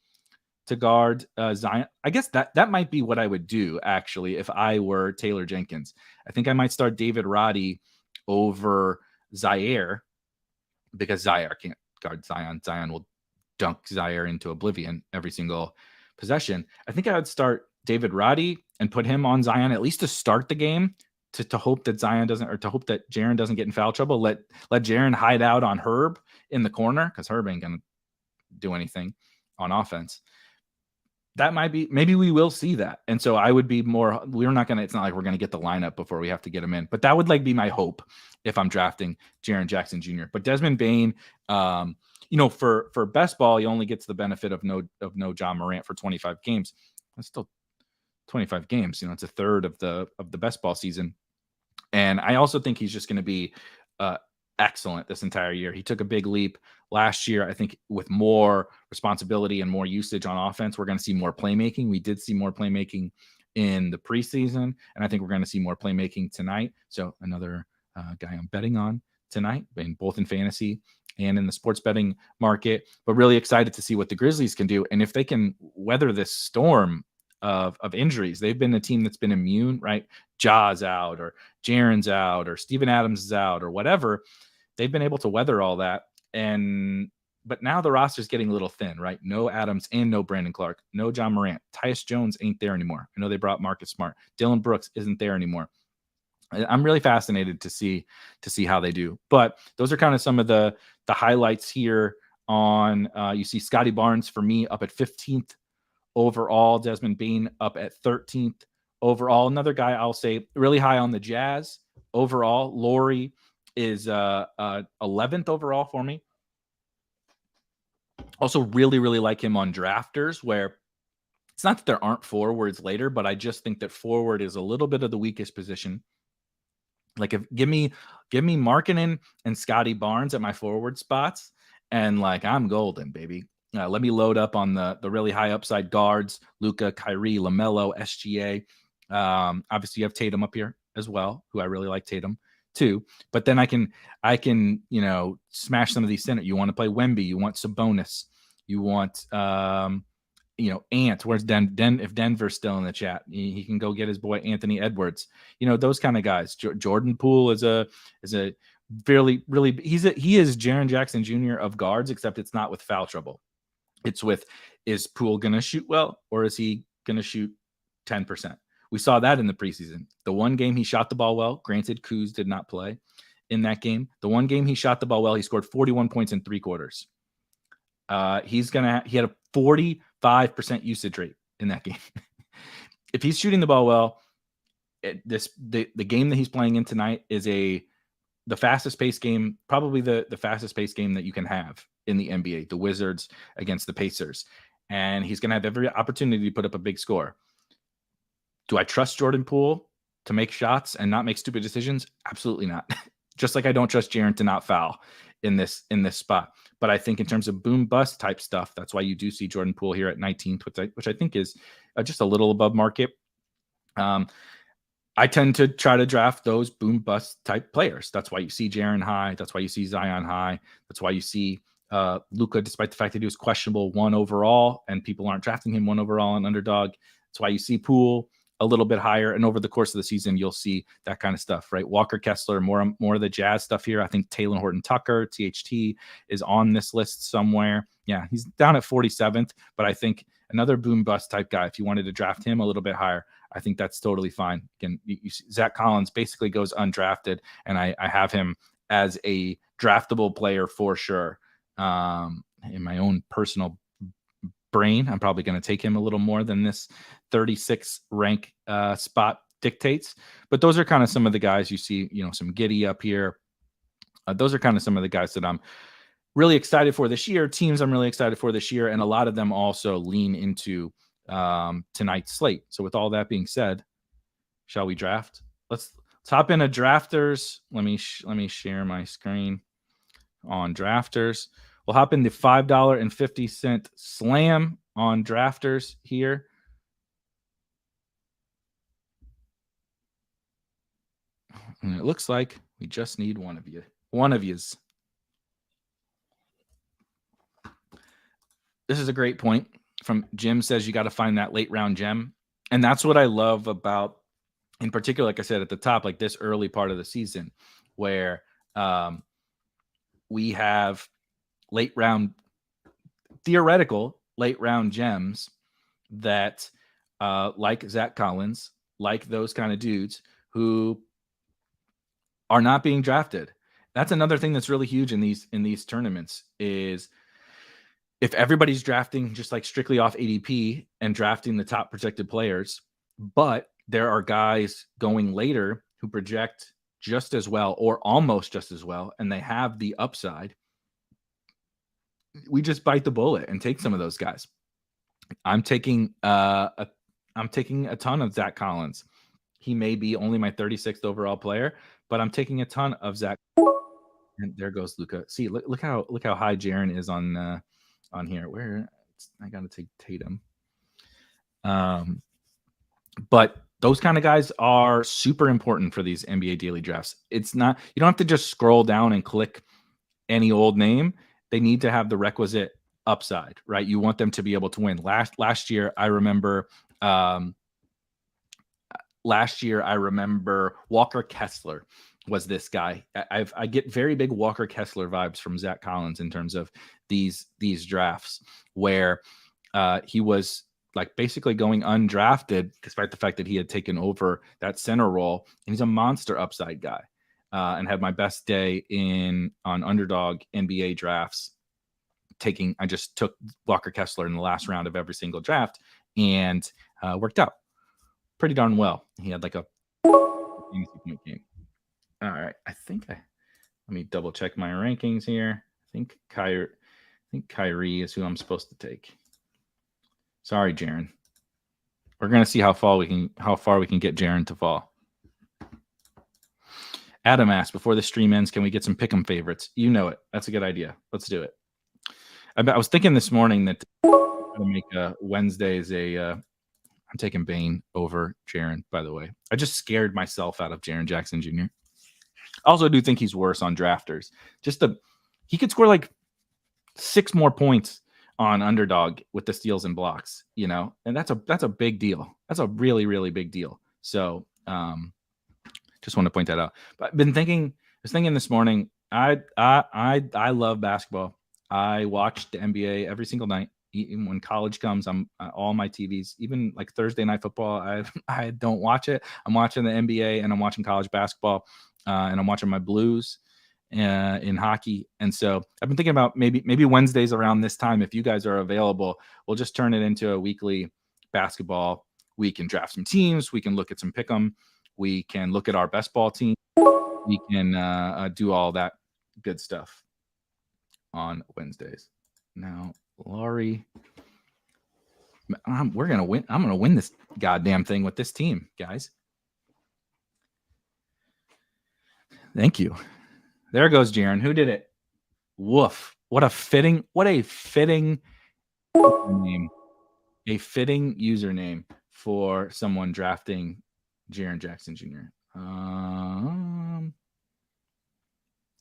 to guard Zion. I guess that might be what I would do, actually, if I were Taylor Jenkins. I think I might start David Roddy over Zaire, because Zaire can't guard Zion. Zion will dunk Zaire into oblivion every single possession. I think I would start David Roddy and put him on Zion, at least to start the game, to hope that Zion doesn't, or to hope that Jaren doesn't get in foul trouble. Let Jaren hide out on Herb in the corner, because Herb ain't going to do anything on offense. That might be, maybe we will see that. And so I would be more, it's not like we're going to get the lineup before we have to get him in, but that would be my hope if I'm drafting Jaren Jackson Jr. But Desmond Bane, for best ball, he only gets the benefit of no John Morant for 25 games. That's still 25 games. It's a third of the best ball season. And I also think he's just going to be excellent this entire year. He took a big leap last year. I think with more responsibility and more usage on offense, we're going to see more playmaking. We did see more playmaking in the preseason, and I think we're going to see more playmaking tonight. So another guy I'm betting on tonight, both in fantasy and in the sports betting market, but really excited to see what the Grizzlies can do. And if they can weather this storm of injuries, they've been a team that's been immune, right? Ja's out, or Jaren's out, or Steven Adams is out, or whatever. They've been able to weather all that. But now the roster's getting a little thin, right? No Adams and no Brandon Clark, no John Morant. Tyus Jones ain't there anymore. I know they brought Marcus Smart. Dylan Brooks isn't there anymore. I'm really fascinated to see how they do. But those are kind of some of the highlights here on, you see Scotty Barnes for me up at 15th overall, Desmond Bane up at 13th overall. Another guy I'll say really high on the Jazz overall, Laurie is 11th overall for me. Also really, really like him on drafters, where it's not that there aren't forwards later, but I just think that forward is a little bit of the weakest position. Give me Markkanen and Scotty Barnes at my forward spots, and I'm golden, baby. Let me load up on the really high upside guards: Luka, Kyrie, LaMelo, SGA. Obviously, you have Tatum up here as well, who I really like Tatum too. But then I can smash some of these center. You want to play Wemby, you want Sabonis, you want Ant. Where's if Denver's still in the chat, he can go get his boy Anthony Edwards. Those kind of guys. Jordan Poole is a really, really, he is Jaren Jackson Jr. of guards, except it's not with foul trouble. It's with, is Poole gonna shoot well, or is he gonna shoot 10%? We saw that in the preseason. The one game he shot the ball well, granted Kuz did not play in that game. The one game he shot the ball well, he scored 41 points in 3 quarters. He had a 45% usage rate in that game. If he's shooting the ball well, the game that he's playing in tonight is the fastest paced game, probably the fastest paced game that you can have in the NBA, the Wizards against the Pacers. And he's going to have every opportunity to put up a big score. Do I trust Jordan Poole to make shots and not make stupid decisions? Absolutely not. Just like I don't trust Jaren to not foul in this spot. But I think in terms of boom bust type stuff, that's why you do see Jordan Poole here at 19th, which I think is just a little above market. I tend to try to draft those boom bust type players. That's why you see Jaren high. That's why you see Zion high. That's why you see Luka, despite the fact that he was questionable 1 overall and people aren't drafting him 1 overall on Underdog. That's why you see Poole a little bit higher. And over the course of the season, you'll see that kind of stuff, right? Walker Kessler, more of the Jazz stuff here. I think Taylor Horton Tucker, THT, is on this list somewhere. Yeah, he's down at 47th, but I think another boom bust type guy, if you wanted to draft him a little bit higher, I think that's totally fine. Again, Zach Collins basically goes undrafted, and I have him as a draftable player for sure in my own personal brain, I'm probably going to take him a little more than this 36 rank spot dictates. But those are kind of some of the guys you see, some Giddy up here. Those are kind of some of the guys that I'm really excited for this year, teams I'm really excited for this year, and a lot of them also lean into tonight's slate. So with all that being said, shall we draft? Let's hop into drafters. Let me share my screen on drafters. We'll hop into $5.50 slam on drafters here. And it looks like we just need one of you. One of yous. This is a great point from Jim. Says you got to find that late round gem. And that's what I love about, in particular, like I said at the top, like this early part of the season where we have theoretical late round gems that like Zach Collins, like those kind of dudes who are not being drafted. That's another thing that's really huge in these tournaments is if everybody's drafting just like strictly off ADP and drafting the top projected players, but there are guys going later who project just as well or almost just as well, and they have the upside, we just bite the bullet and take some of those guys. I'm taking a ton of Zach Collins. He may be only my 36th overall player, but I'm taking a ton of Zach. And there goes Luka. See, look how high Jaren is on here. Where I got to take Tatum. But those kind of guys are super important for these NBA daily drafts. It's not, you don't have to just scroll down and click any old name. They need to have the requisite upside, right? You want them to be able to win. Last year, I remember Walker Kessler was this guy. I get very big Walker Kessler vibes from Zach Collins in terms of these drafts where he was like basically going undrafted despite the fact that he had taken over that center role, and he's a monster upside guy. And had my best day on Underdog NBA drafts. I just took Walker Kessler in the last round of every single draft and worked out pretty darn well. He had like a point game. All right, let me double check my rankings here. I think Kyrie is who I'm supposed to take. Sorry, Jaren. We're gonna see how far we can get Jaren to fall. Adam asked, before the stream ends, can we get some pick'em favorites? You know it. That's a good idea. Let's do it. I was thinking this morning that I'm going to make Wednesdays I'm taking Bane over Jaren, by the way. I just scared myself out of Jaren Jackson Jr. I also do think he's worse on drafters. He could score like 6 more points on Underdog with the steals and blocks, and that's a big deal. That's a really, really big deal. So, just want to point that out. But I was thinking this morning, I love basketball. I watch the NBA every single night. Even when college comes, I'm all my TVs, even like Thursday night football, I don't watch it. I'm watching the NBA and I'm watching college basketball, and I'm watching my Blues in hockey. And so I've been thinking about maybe Wednesdays around this time, if you guys are available, we'll just turn it into a weekly basketball. We can draft some teams. We can look at some pick'em. We can look at our best ball team. We can do all that good stuff on Wednesdays. Now, Laurie, we're going to win. I'm going to win this goddamn thing with this team, guys. Thank you. There goes Jaren. Who did it? Woof. What a fitting name. A fitting username for someone drafting Jaren Jackson Jr.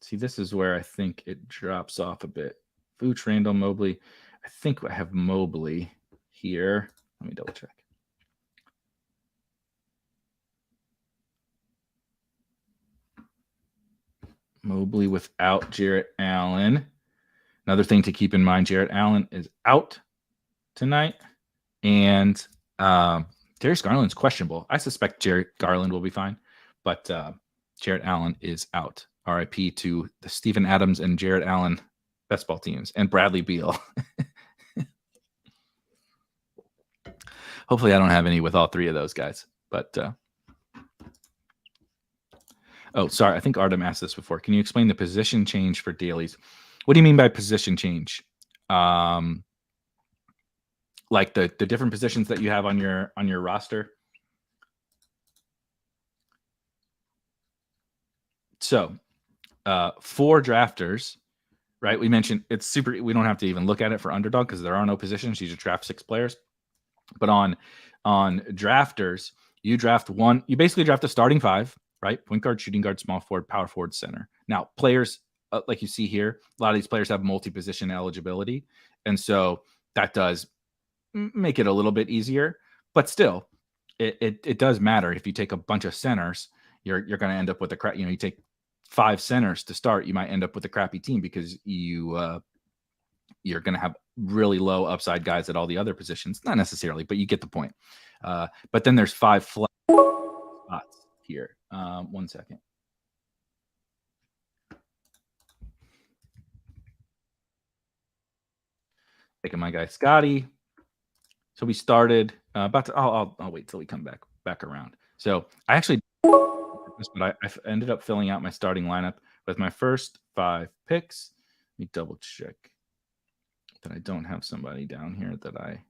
See, this is where I think it drops off a bit. Vooch, Randall, Mobley. I think I have Mobley here. Let me double check. Mobley without Jarrett Allen. Another thing to keep in mind, Jarrett Allen is out tonight. And Darius Garland's questionable. I suspect Jarrett Garland will be fine. But Jarrett Allen is out. RIP to the Steven Adams and Jarrett Allen best ball teams and Bradley Beal. Hopefully I don't have any with all three of those guys. But oh, sorry. I think Artem asked this before. Can you explain the position change for dailies? What do you mean by position change? Like the different positions that you have on your roster. So for drafters, right? We mentioned it's super. We don't have to even look at it for Underdog because there are no positions. You just draft 6 players. But on drafters, you draft one. You basically draft a starting 5, right? Point guard, shooting guard, small forward, power forward, center. Now, players like you see here, a lot of these players have multi-position eligibility, and so that does make it a little bit easier. But still, it does matter. If you take a bunch of centers, you're going to end up with a crap. You take 5 centers to start, you might end up with a crappy team because you're going to have really low upside guys at all the other positions. Not necessarily, but you get the point. But then there's 5 flat spots here. 1 second. Taking my guy Scotty. So we started about to. I'll wait till we come back around. So I actually, but I ended up filling out my starting lineup with my first 5 picks. Let me double check that I don't have somebody down here that I'm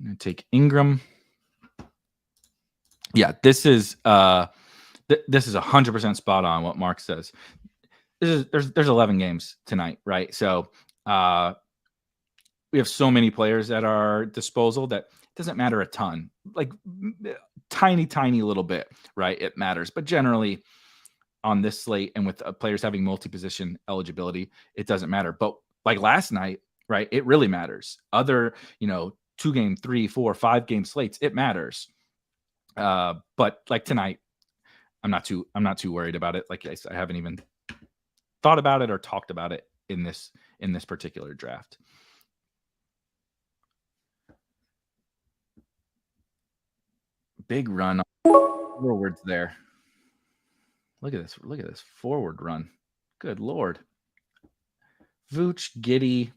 going to take Ingram. Yeah, this is 100% spot on what Mark says. There's 11 games tonight, right? So we have so many players at our disposal that it doesn't matter a ton, like tiny little bit, right? It matters, but generally on this slate and with players having multi-position eligibility, it doesn't matter. But like last night, right? It really matters. Other, 2-game, 3, 4, 5-game slates, it matters. But like tonight, I'm not too worried about it. Like I haven't even thought about it or talked about it in this particular draft. Big run forwards there. Look at this forward run. Good Lord. Vooch, Giddey.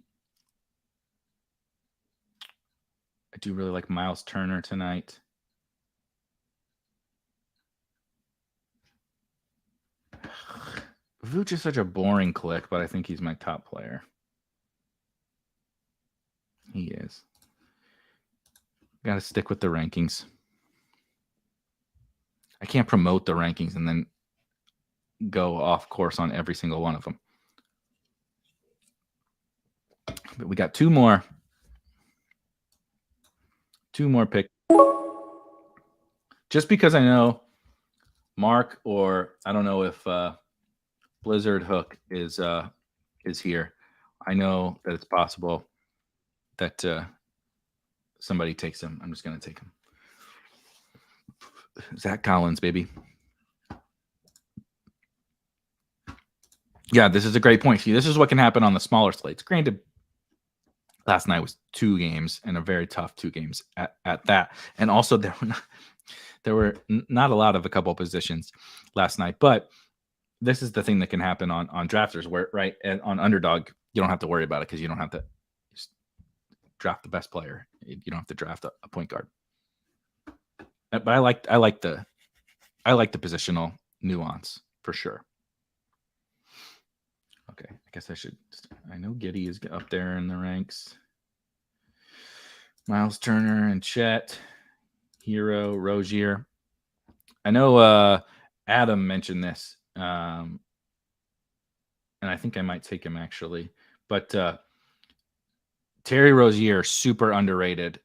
I do really like Miles Turner tonight. Vooch is such a boring click, but I think he's my top player. He is. Got to stick with the rankings. I can't promote the rankings and then go off course on every single one of them. But we got 2 more picks. Just because I know Mark, or I don't know if Blizzard Hook is here. I know that it's possible that somebody takes him. I'm just going to take him. Zach Collins, baby. Yeah, this is a great point. See, this is what can happen on the smaller slates. Granted, last night was 2 games and a very tough 2 games at that. And also there were not a lot of a couple positions last night. But this is the thing that can happen on drafters where, right, and on Underdog, you don't have to worry about it because you don't have to just draft the best player. You don't have to draft a point guard. But I like the positional nuance for sure. Okay, I guess I know Giddey is up there in the ranks. Miles Turner and Chet, Hero, Rozier. I know Adam mentioned this, and I think I might take him actually. But Terry Rozier, super underrated.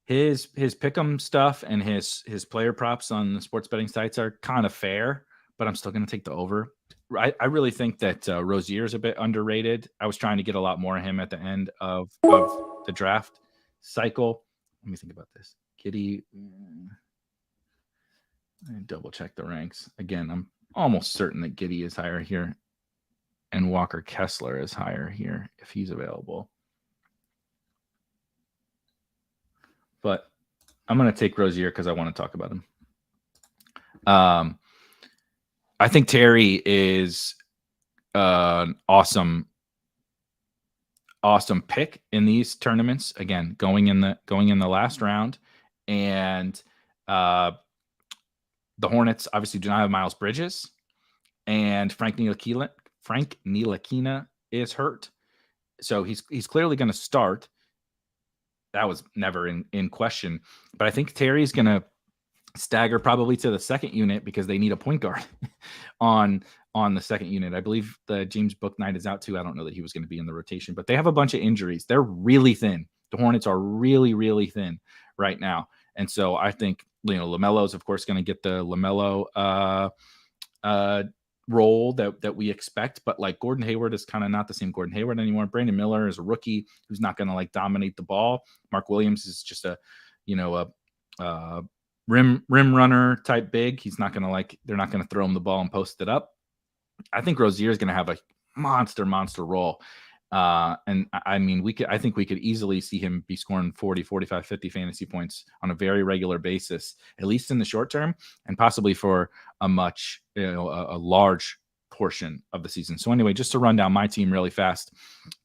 His pick'em stuff and his player props on the sports betting sites are kind of fair, but I'm still going to take the over. I really think that Rozier is a bit underrated. I was trying to get a lot more of him at the end of the draft cycle. Let me think about this. Giddey, double check the ranks. Again, I'm almost certain that Giddey is higher here and Walker Kessler is higher here if he's available. But I'm going to take Rozier because I want to talk about him. I think Terry is an awesome awesome pick in these tournaments. Again, going in the last round, and the Hornets obviously do not have Miles Bridges, and Frank Ntilikina is hurt, so he's clearly going to start. That was never in question, but I think Terry's going to stagger probably to the second unit because they need a point guard on the second unit. I believe the James Bouknight is out too. I don't know that he was going to be in the rotation, but they have a bunch of injuries. They're really thin. The Hornets are really, really thin right now. And so I think, LaMelo is, of course, going to get the LaMelo role that we expect, but like Gordon Hayward is kind of not the same Gordon Hayward anymore. Brandon Miller is a rookie who's not going to like dominate the ball. Mark Williams is just a rim runner type big. He's not going to they're not going to throw him the ball and post it up. I think Rozier is going to have a monster role. And I mean, I think we could easily see him be scoring 40, 45, 50 fantasy points on a very regular basis, at least in the short term, and possibly for a large portion of the season. So anyway, just to run down my team really fast,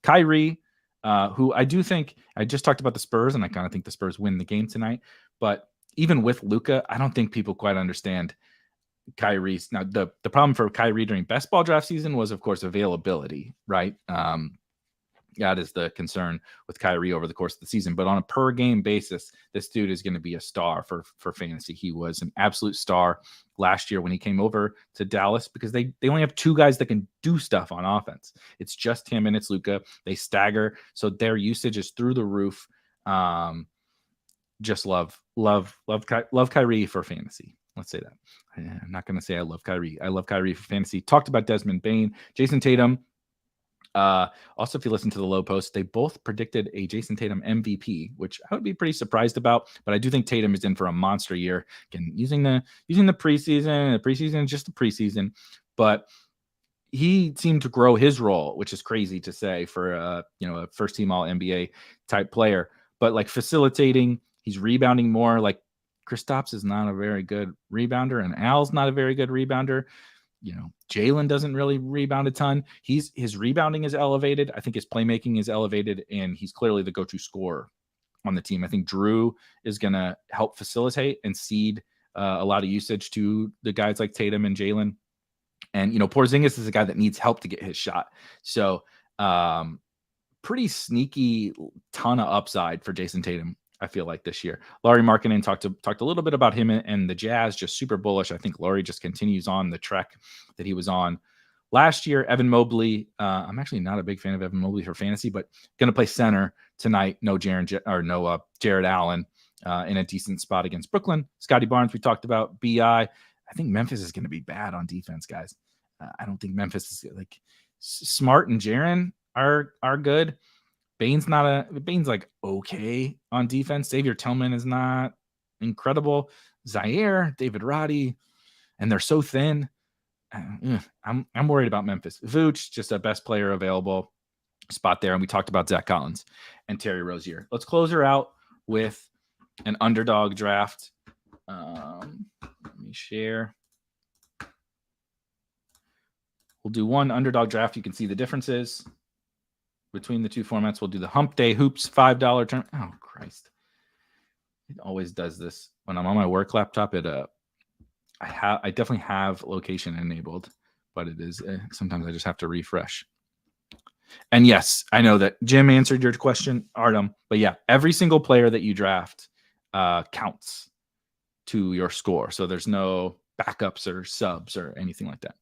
Kyrie, who I do think, I just talked about the Spurs, and I kind of think the Spurs win the game tonight, but even with Luka, I don't think people quite understand Kyrie's. Now, the problem for Kyrie during best ball draft season was, of course, availability, right? That is the concern with Kyrie over the course of the season. But on a per game basis, this dude is going to be a star for fantasy. He was an absolute star last year when he came over to Dallas because they only have two guys that can do stuff on offense. It's just him and it's Luka. They stagger, so their usage is through the roof. Just love Kyrie for fantasy. Let's say that. I'm not going to say I love Kyrie. I love Kyrie for fantasy. Talked about Desmond Bane, Jason Tatum. Also, if you listen to the low post, they both predicted a Jason Tatum MVP, which I would be pretty surprised about. But I do think Tatum is in for a monster year. Again, using the preseason. The preseason is just the preseason, but he seemed to grow his role, which is crazy to say for a first team All NBA type player. But like facilitating, he's rebounding more. Like Kristaps is not a very good rebounder, and Al's not a very good rebounder. Jalen doesn't really rebound a ton. His rebounding is elevated. I think his playmaking is elevated, and he's clearly the go-to scorer on the team. I think Drew is going to help facilitate and seed a lot of usage to the guys like Tatum and Jalen. And, Porzingis is a guy that needs help to get his shot. So pretty sneaky ton of upside for Jason Tatum, I feel like, this year. Lauri Markkanen talked a little bit about him and the Jazz, just super bullish. I think Lauri just continues on the trek that he was on last year. Evan Mobley, I'm actually not a big fan of Evan Mobley for fantasy, but going to play center tonight. No Jared Allen in a decent spot against Brooklyn. Scotty Barnes, we talked about. BI. I think Memphis is going to be bad on defense, guys. I don't think Memphis is like Smart and Jaren are good. Bane's like okay on defense. Xavier Tillman is not incredible. Zaire, David Roddy, and they're so thin. I'm worried about Memphis. Vooch, just a best player available spot there. And we talked about Zach Collins and Terry Rozier. Let's close her out with an underdog draft. Let me share. We'll do one underdog draft. You can see the differences between the two formats. We'll do the Hump Day Hoops $5 turn. Oh, Christ. It always does this. When I'm on my work laptop, I definitely have location enabled, but it is sometimes I just have to refresh. And yes, I know that Jim answered your question, Artem, but yeah, every single player that you draft counts to your score. So there's no backups or subs or anything like that.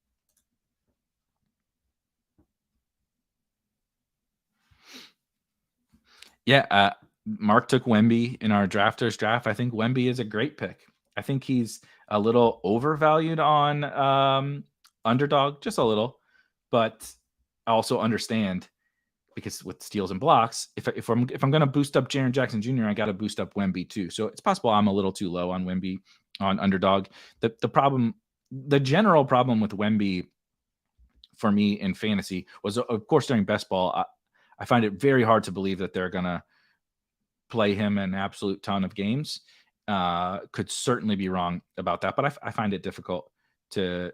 Yeah, Mark took Wemby in our drafters draft. I think Wemby is a great pick. I think he's a little overvalued on Underdog, just a little, but I also understand because with steals and blocks, if I'm going to boost up Jaren Jackson Jr., I got to boost up Wemby too. So it's possible I'm a little too low on Wemby on Underdog. The general problem with Wemby for me in fantasy was, of course, during best ball, I find it very hard to believe that they're going to play him an absolute ton of games. Could certainly be wrong about that, but I find it difficult to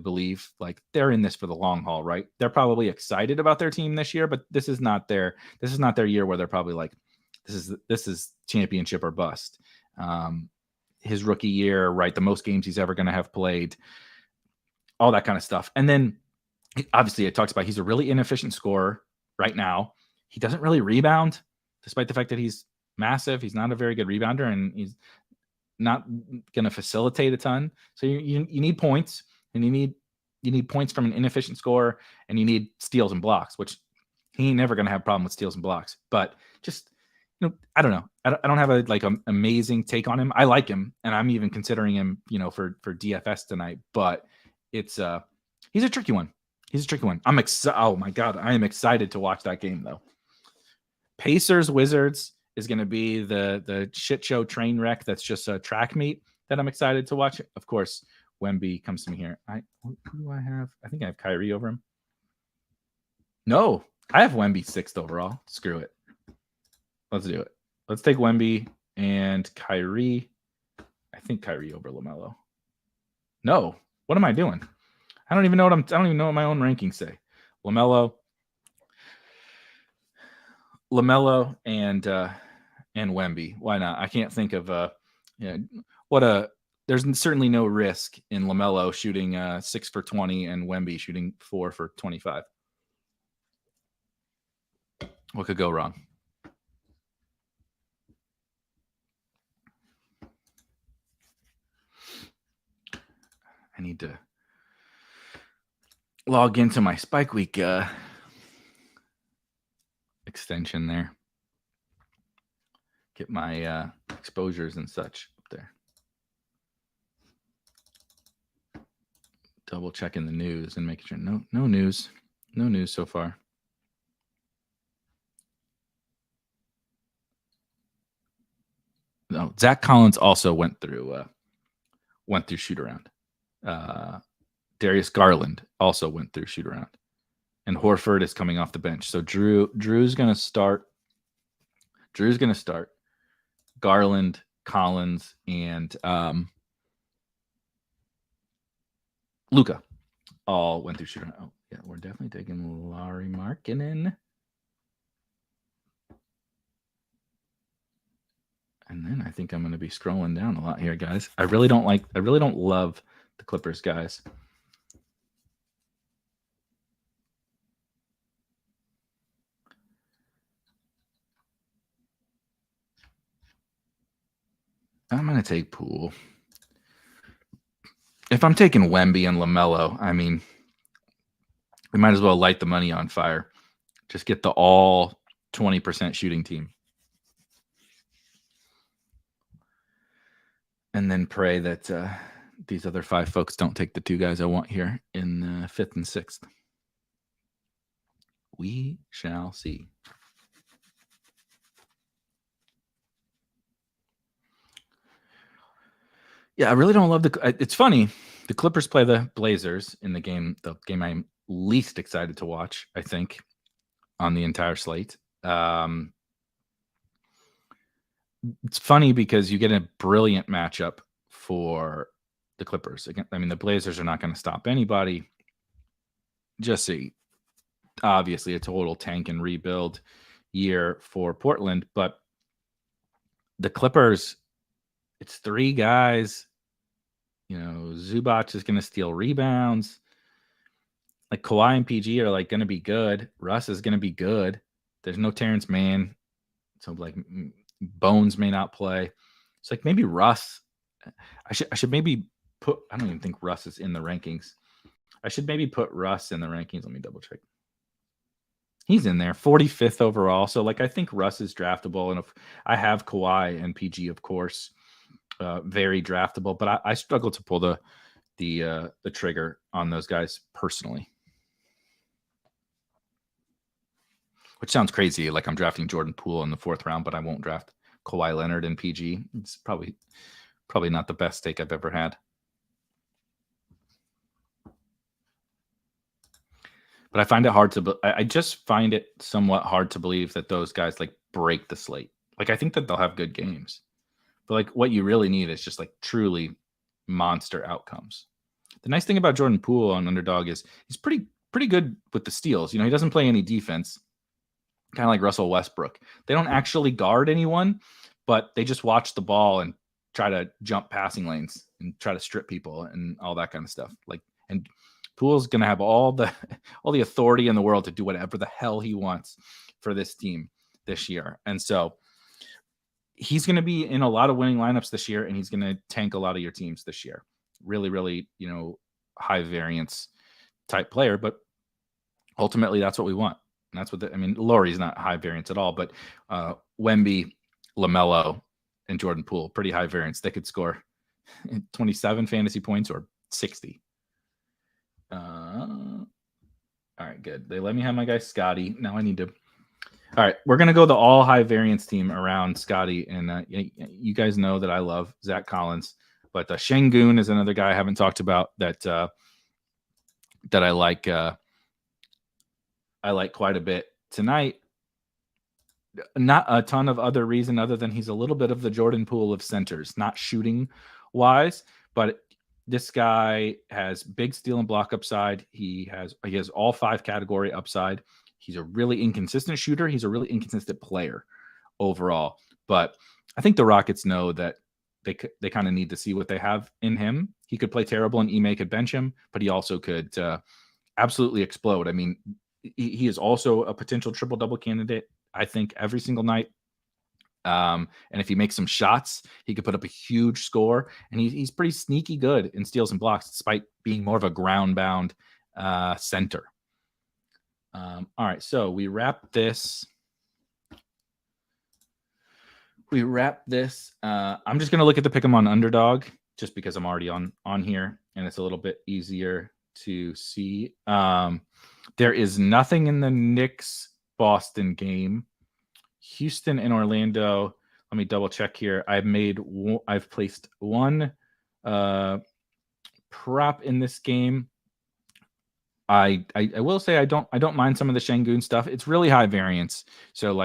believe like they're in this for the long haul, right? They're probably excited about their team this year, but this is not their year where they're probably like, this is championship or bust. His rookie year, right? The most games he's ever going to have played, all that kind of stuff. And then obviously it talks about he's a really inefficient scorer right now. He doesn't really rebound, despite the fact that he's massive. He's not a very good rebounder, and he's not going to facilitate a ton. So you need points, and you need points from an inefficient scorer, and you need steals and blocks, which he ain't never going to have a problem with steals and blocks. But just, I don't know. I don't have an amazing take on him. I like him, and I'm even considering him, for DFS tonight. But it's he's a tricky one. I'm excited. Oh my God, I am excited to watch that game though. Pacers Wizards is going to be the shit show train wreck. That's just a track meet that I'm excited to watch. Of course, Wemby comes to me here. Who do I have? I think I have Kyrie over him. No, I have Wemby 6th overall. Screw it. Let's do it. Let's take Wemby and Kyrie. I think Kyrie over LaMelo. No, what am I doing? I don't even know what my own rankings say. LaMelo and Wemby. Why not? I can't think of there's certainly no risk in LaMelo shooting 6 for 20 and Wemby shooting 4 for 25. What could go wrong? I need to log into my Spike Week extension there. Get my exposures and such up there. Double checking the news and making sure no news so far. No, Zach Collins also went through shoot around. Darius Garland also went through shoot around, and Horford is coming off the bench. So Drew's going to start. Garland, Collins, and Luka all went through shoot around. Oh yeah, we're definitely taking Lauri Markkanen. And then I think I'm going to be scrolling down a lot here, guys. I really don't love the Clippers, guys. I'm going to take Poole. If I'm taking Wemby and LaMelo, I mean, we might as well light the money on fire. Just get the all 20% shooting team. And then pray that these other 5 folks don't take the 2 guys I want here in 5th and 6th. We shall see. Yeah, I really don't love it's funny. The Clippers play the Blazers in the game I'm least excited to watch, I think, on the entire slate. It's funny because you get a brilliant matchup for the Clippers. Again, I mean, the Blazers are not going to stop anybody. Just obviously a total tank and rebuild year for Portland, but the Clippers, it's 3 guys. Zubac is going to steal rebounds. Like Kawhi and PG are like going to be good. Russ is going to be good. There's no Terrence Mann, so like Bones may not play. It's like maybe Russ. I should maybe put. I don't even think Russ is in the rankings. I should maybe put Russ in the rankings. Let me double check. He's in there, 45th overall. So like I think Russ is draftable, and if I have Kawhi and PG, of course, very draftable. But I struggle to pull the trigger on those guys personally. Which sounds crazy, like I'm drafting Jordan Poole in the 4th round, but I won't draft Kawhi Leonard and PG. It's probably not the best take I've ever had. But I find it hard to. I just find it somewhat hard to believe that those guys like break the slate. Like I think that they'll have good games, but like what you really need is just like truly monster outcomes. The nice thing about Jordan Poole on Underdog is he's pretty good with the steals. He doesn't play any defense, kind of like Russell Westbrook. They don't actually guard anyone, but they just watch the ball and try to jump passing lanes and try to strip people and all that kind of stuff. And Poole's going to have all the authority in the world to do whatever the hell he wants for this team this year. And so he's going to be in a lot of winning lineups this year, and he's going to tank a lot of your teams this year. Really, really, high variance type player, but ultimately that's what we want. And that's what Laurie's not high variance at all, but Wemby, LaMelo, and Jordan Poole, pretty high variance. They could score 27 fantasy points or 60. All right, good. They let me have my guy Scotty. Now I need to. All right, we're gonna go the all high variance team around Scotty, and you guys know that I love Zach Collins, but Şengün is another guy I haven't talked about that I like. I like quite a bit tonight. Not a ton of other reason other than he's a little bit of the Jordan Poole of centers, not shooting wise, but this guy has big steal and block upside. He has all 5 category upside. He's a really inconsistent shooter. He's a really inconsistent player overall. But I think the Rockets know that they kind of need to see what they have in him. He could play terrible and Ime could bench him, but he also could absolutely explode. I mean, he is also a potential triple-double candidate, I think, every single night. And if he makes some shots, he could put up a huge score. And he's pretty sneaky good in steals and blocks, despite being more of a ground-bound center. All right, so we wrap this. I'm just going to look at the pick 'em on Underdog just because I'm already on here, and it's a little bit easier to see. There is nothing in the Knicks-Boston game. Houston and Orlando. Let me double check here. I've placed one prop in this game. I will say I don't mind some of the Şengün stuff. It's really high variance. So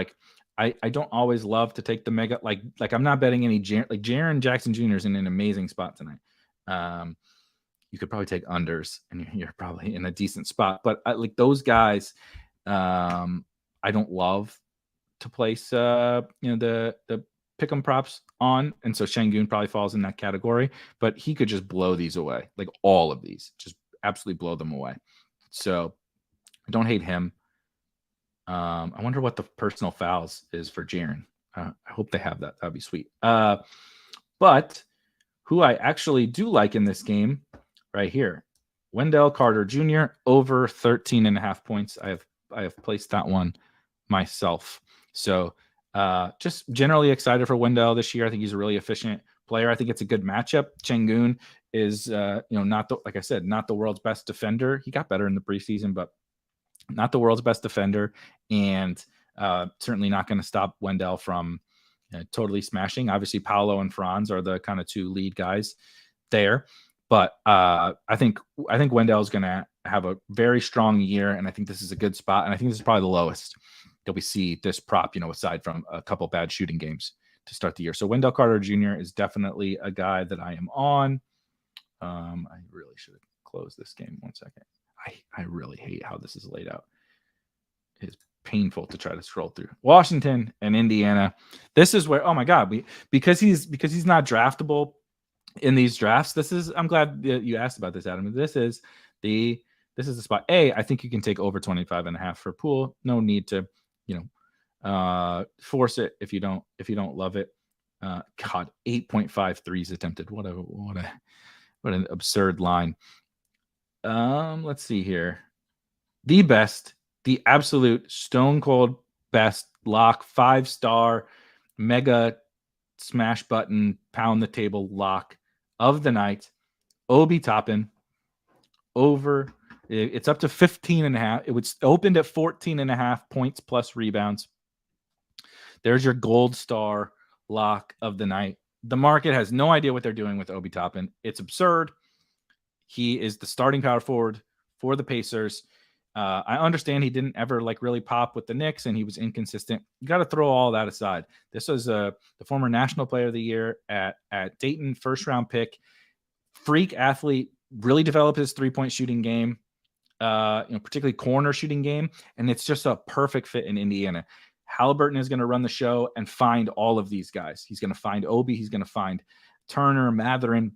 I don't always love to take the mega like I'm not betting any Jaren Jackson Jr. is in an amazing spot tonight. You could probably take unders and you're probably in a decent spot. But like those guys, I don't love to place the pick'em props on, and so Şengün probably falls in that category. But he could just blow these away, like all of these, just absolutely blow them away. So I don't hate him. I wonder what the personal fouls is for Jaren. I hope they have that. That'd be sweet. But who I actually do like in this game right here, Wendell Carter Jr. over 13.5 points. I have placed that one myself. So just generally excited for Wendell this year. I think he's a really efficient player. I think it's a good matchup. Şengün is not like I said, not the world's best defender. He got better in the preseason, but not the world's best defender, and certainly not going to stop Wendell from totally smashing. Obviously, Paolo and Franz are the kind of 2 lead guys there, but I think Wendell's going to have a very strong year, and I think this is a good spot, and I think this is probably the lowest that we see this prop, aside from a couple bad shooting games to start the year. So Wendell Carter Jr. is definitely a guy that I am on. I really should have closed this game. 1 second. I really hate how this is laid out. It is painful to try to scroll through. Washington and Indiana. This is where, oh my God, because he's not draftable in these drafts. I'm glad that you asked about this, Adam. This is the spot. I think you can take over 25.5 for Poole. No need to, force it if you don't love it. God, 8.5 threes attempted. What an absurd line. Let's see here. The absolute stone cold best lock, 5-star mega smash button, pound the table lock of the night. Obi Toppin over. It's up to 15.5. It was opened at 14.5 points plus rebounds. There's your gold star lock of the night. The market has no idea what they're doing with Obi Toppin. It's absurd. He is the starting power forward for the Pacers. I understand he didn't ever really pop with the Knicks, and he was inconsistent. You got to throw all that aside. This was the former National Player of the Year at Dayton, first-round pick, freak athlete, really develop his 3-point shooting game, particularly corner shooting game. And it's just a perfect fit in Indiana. Halliburton is going to run the show and find all of these guys. He's going to find Obi. He's going to find Turner, Matherin,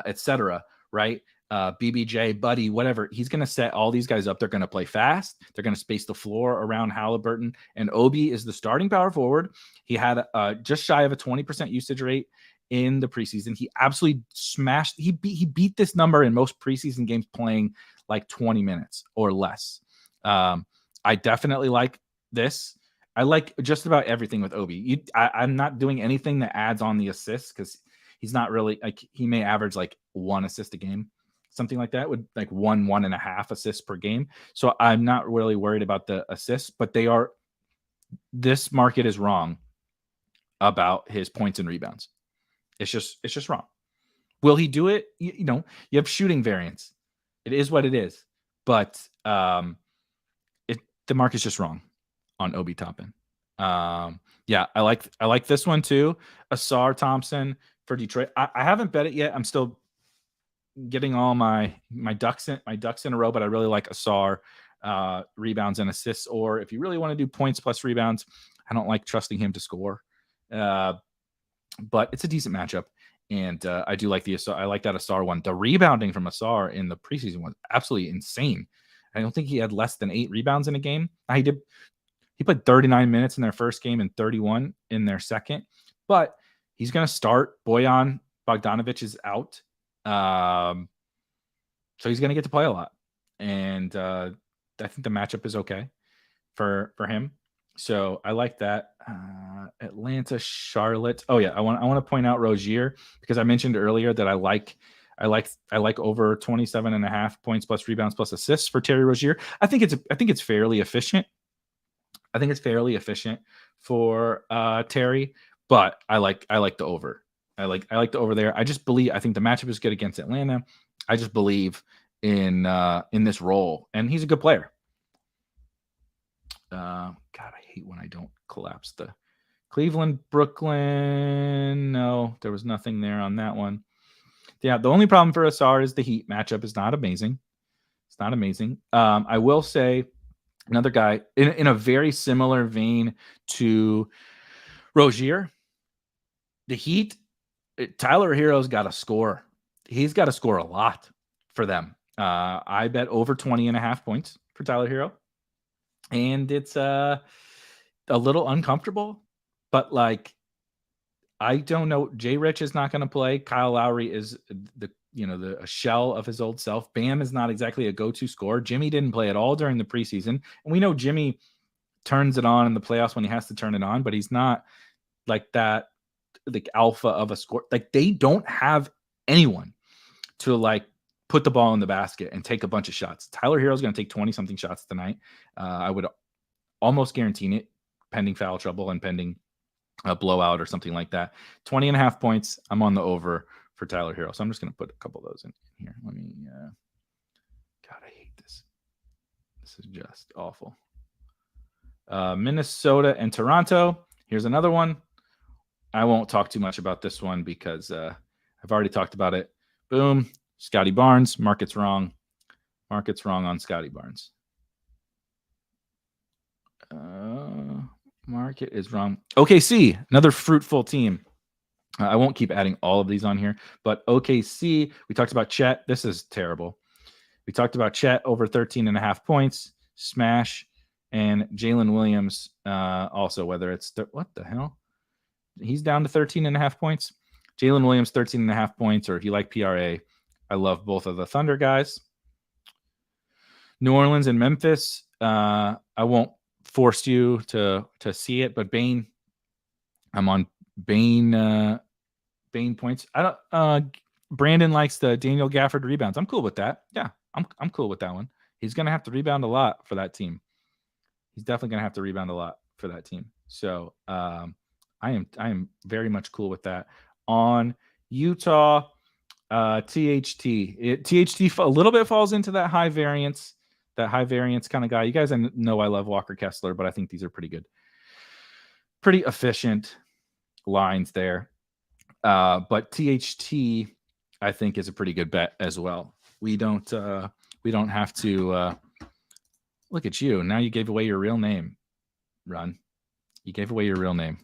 etc. Right? BBJ, Buddy, whatever. He's going to set all these guys up. They're going to play fast. They're going to space the floor around Halliburton. And Obi is the starting power forward. He had just shy of a 20% usage rate in the preseason. He absolutely smashed. He beat this number in most preseason games playing like 20 minutes or less. I definitely like this. I like just about everything with Obi. I'm not doing anything that adds on the assists because he's not really like, he may average like 1 assist a game, something like that, with like 1.5 assists per game. So I'm not really worried about the assists, but this market is wrong about his points and rebounds. It's just wrong. Will he do it? You have shooting variance. It is what it is, but the market's just wrong on Obi Toppin. Yeah, I like this one too. Asar Thompson for Detroit. I haven't bet it yet. I'm still getting all my ducks in a row, but I really like Asar rebounds and assists. Or if you really want to do points plus rebounds, I don't like trusting him to score. But it's a decent matchup. And I do like I like that Asar one. The rebounding from Asar in the preseason was absolutely insane. I don't think he had less than 8 rebounds in a game. He played 39 minutes in their first game and 31 in their second. But he's going to start. Bojan Bogdanovic is out. So he's going to get to play a lot. And I think the matchup is okay for him. So I like that. Atlanta, Charlotte. Oh yeah, I want to point out Rozier because I mentioned earlier that I like over 27.5 points plus rebounds plus assists for Terry Rozier. I think it's fairly efficient. I think it's fairly efficient for Terry, but I like the over. I like the over there. I think the matchup is good against Atlanta. I just believe in this role, and he's a good player. God, I hate when I don't collapse the Cleveland, Brooklyn. No, there was nothing there on that one. Yeah, the only problem for Asar is the Heat matchup is not amazing. It's not amazing. I will say another guy in a very similar vein to Rozier, the Heat, Tyler Hero's got to score. He's got to score a lot for them. I bet over 20.5 points for Tyler Hero. And it's a little uncomfortable, but like, I don't know. Jay Rich is not going to play. Kyle Lowry is a shell of his old self. Bam is not exactly a go-to scorer. Jimmy didn't play at all during the preseason. And we know Jimmy turns it on in the playoffs when he has to turn it on, but he's not like that, like alpha of a score. Like they don't have anyone to like put the ball in the basket and take a bunch of shots. Tyler Hero's going to take 20 something shots tonight. I would almost guarantee it, pending foul trouble and pending a blowout or something like that. 20.5 points. I'm on the over for Tyler Hero. So I'm just going to put a couple of those in here. Let me, God, I hate this. This is just awful. Minnesota and Toronto. Here's another one. I won't talk too much about this one because I've already talked about it. Boom. Scotty Barnes. Market's wrong. Market's wrong on Scotty Barnes. Market is wrong. OKC, another fruitful team. I won't keep adding all of these on here, but OKC, we talked about Chet. This is terrible. We talked about Chet over 13.5 points, smash, and Jalen Williams also, whether it's what the hell? He's down to 13.5 points. Jalen Williams, 13.5 points, or if you like PRA, I love both of the Thunder guys. New Orleans and Memphis, I won't force you to see it, but Bane, I'm on Bane points. I don't Brandon likes the Daniel Gafford rebounds. I'm cool with that. Yeah, I'm cool with that one. He's gonna have to rebound a lot for that team. He's definitely gonna have to rebound a lot for that team. So I am very much cool with that. On Utah, THT. THT a little bit falls into that high variance kind of guy. You guys know I love Walker Kessler, but I think these are pretty good. Pretty efficient lines there. But THT, I think is a pretty good bet as well. We don't have to look at you. Now you gave away your real name, Ron. You gave away your real name.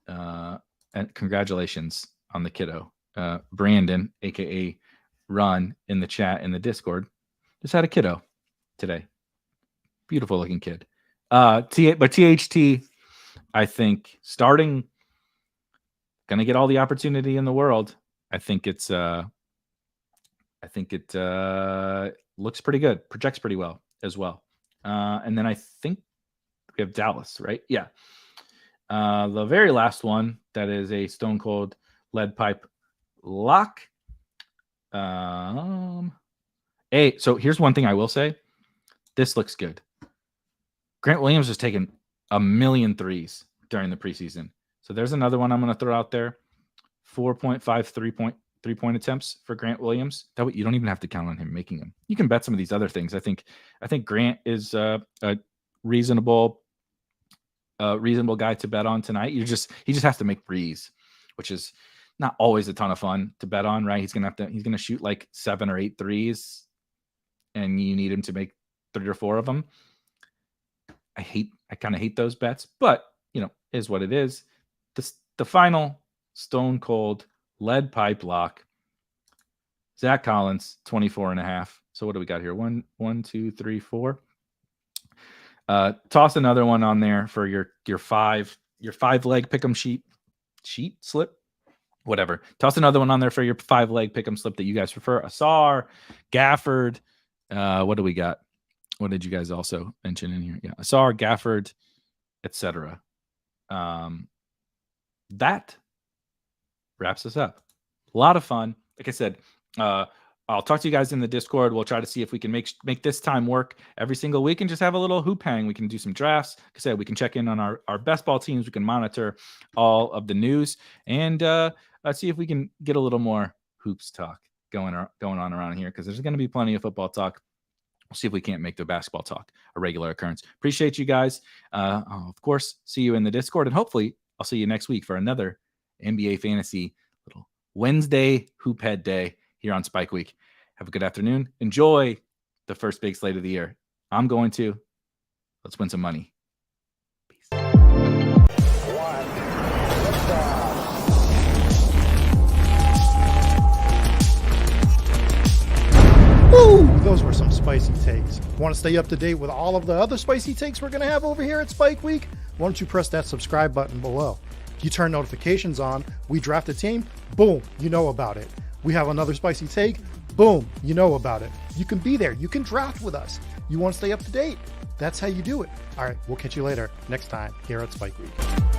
And congratulations on the kiddo. Brandon, aka Ron, in the chat in the Discord, just had a kiddo today. Beautiful looking kid. But THT, I think starting, gonna get all the opportunity in the world. I think it looks pretty good, projects pretty well as well. And then I think we have Dallas, right? Yeah. The very last one that is a Stone Cold lead pipe lock. So here's one thing I will say. This looks good. Grant Williams has taken 1,000,000 threes during the preseason. So there's another one I'm going to throw out there. 4.5 3-point attempts for Grant Williams. That way you don't even have to count on him making them. You can bet some of these other things. I think Grant is a reasonable guy to bet on tonight. He just has to make threes, which is not always a ton of fun to bet on, right? He's gonna shoot like 7 or 8 threes, and you need him to make 3 or 4 of them. I kind of hate those bets, but is what it is. The final Stone Cold lead pipe lock. Zach Collins, 24.5. So what do we got here? 1, 2, 3, 4. Toss another one on there for your 5 leg pick'em sheet slip, whatever. Toss another one on there for your 5 leg pick'em slip that you guys prefer. Asar, Gafford. What do we got? What did you guys also mention in here? Yeah, Asar, Gafford, etc. That wraps us up. A lot of fun. Like I said, I'll talk to you guys in the Discord. We'll try to see if we can make this time work every single week and just have a little hoop hang. We can do some drafts. Like I said, we can check in on our best ball teams. We can monitor all of the news and see if we can get a little more hoops talk going on around here, because there's going to be plenty of football talk. We'll see if we can't make the basketball talk a regular occurrence. Appreciate you guys. I'll, of course, see you in the Discord, and hopefully I'll see you next week for another NBA Fantasy little Wednesday Hoop Head Day here on Spike Week. Have a good afternoon. Enjoy the first big slate of the year. I'm going to. Let's win some money. Peace. Woo! Those were some spicy takes. Want to stay up to date with all of the other spicy takes we're going to have over here at Spike Week? Why don't you press that subscribe button below? You turn notifications on, we draft a team, boom, you know about it. We have another spicy take, boom, you know about it. You can be there. You can draft with us. You want to stay up to date? That's how you do it. All right, we'll catch you later next time here at Spike Week.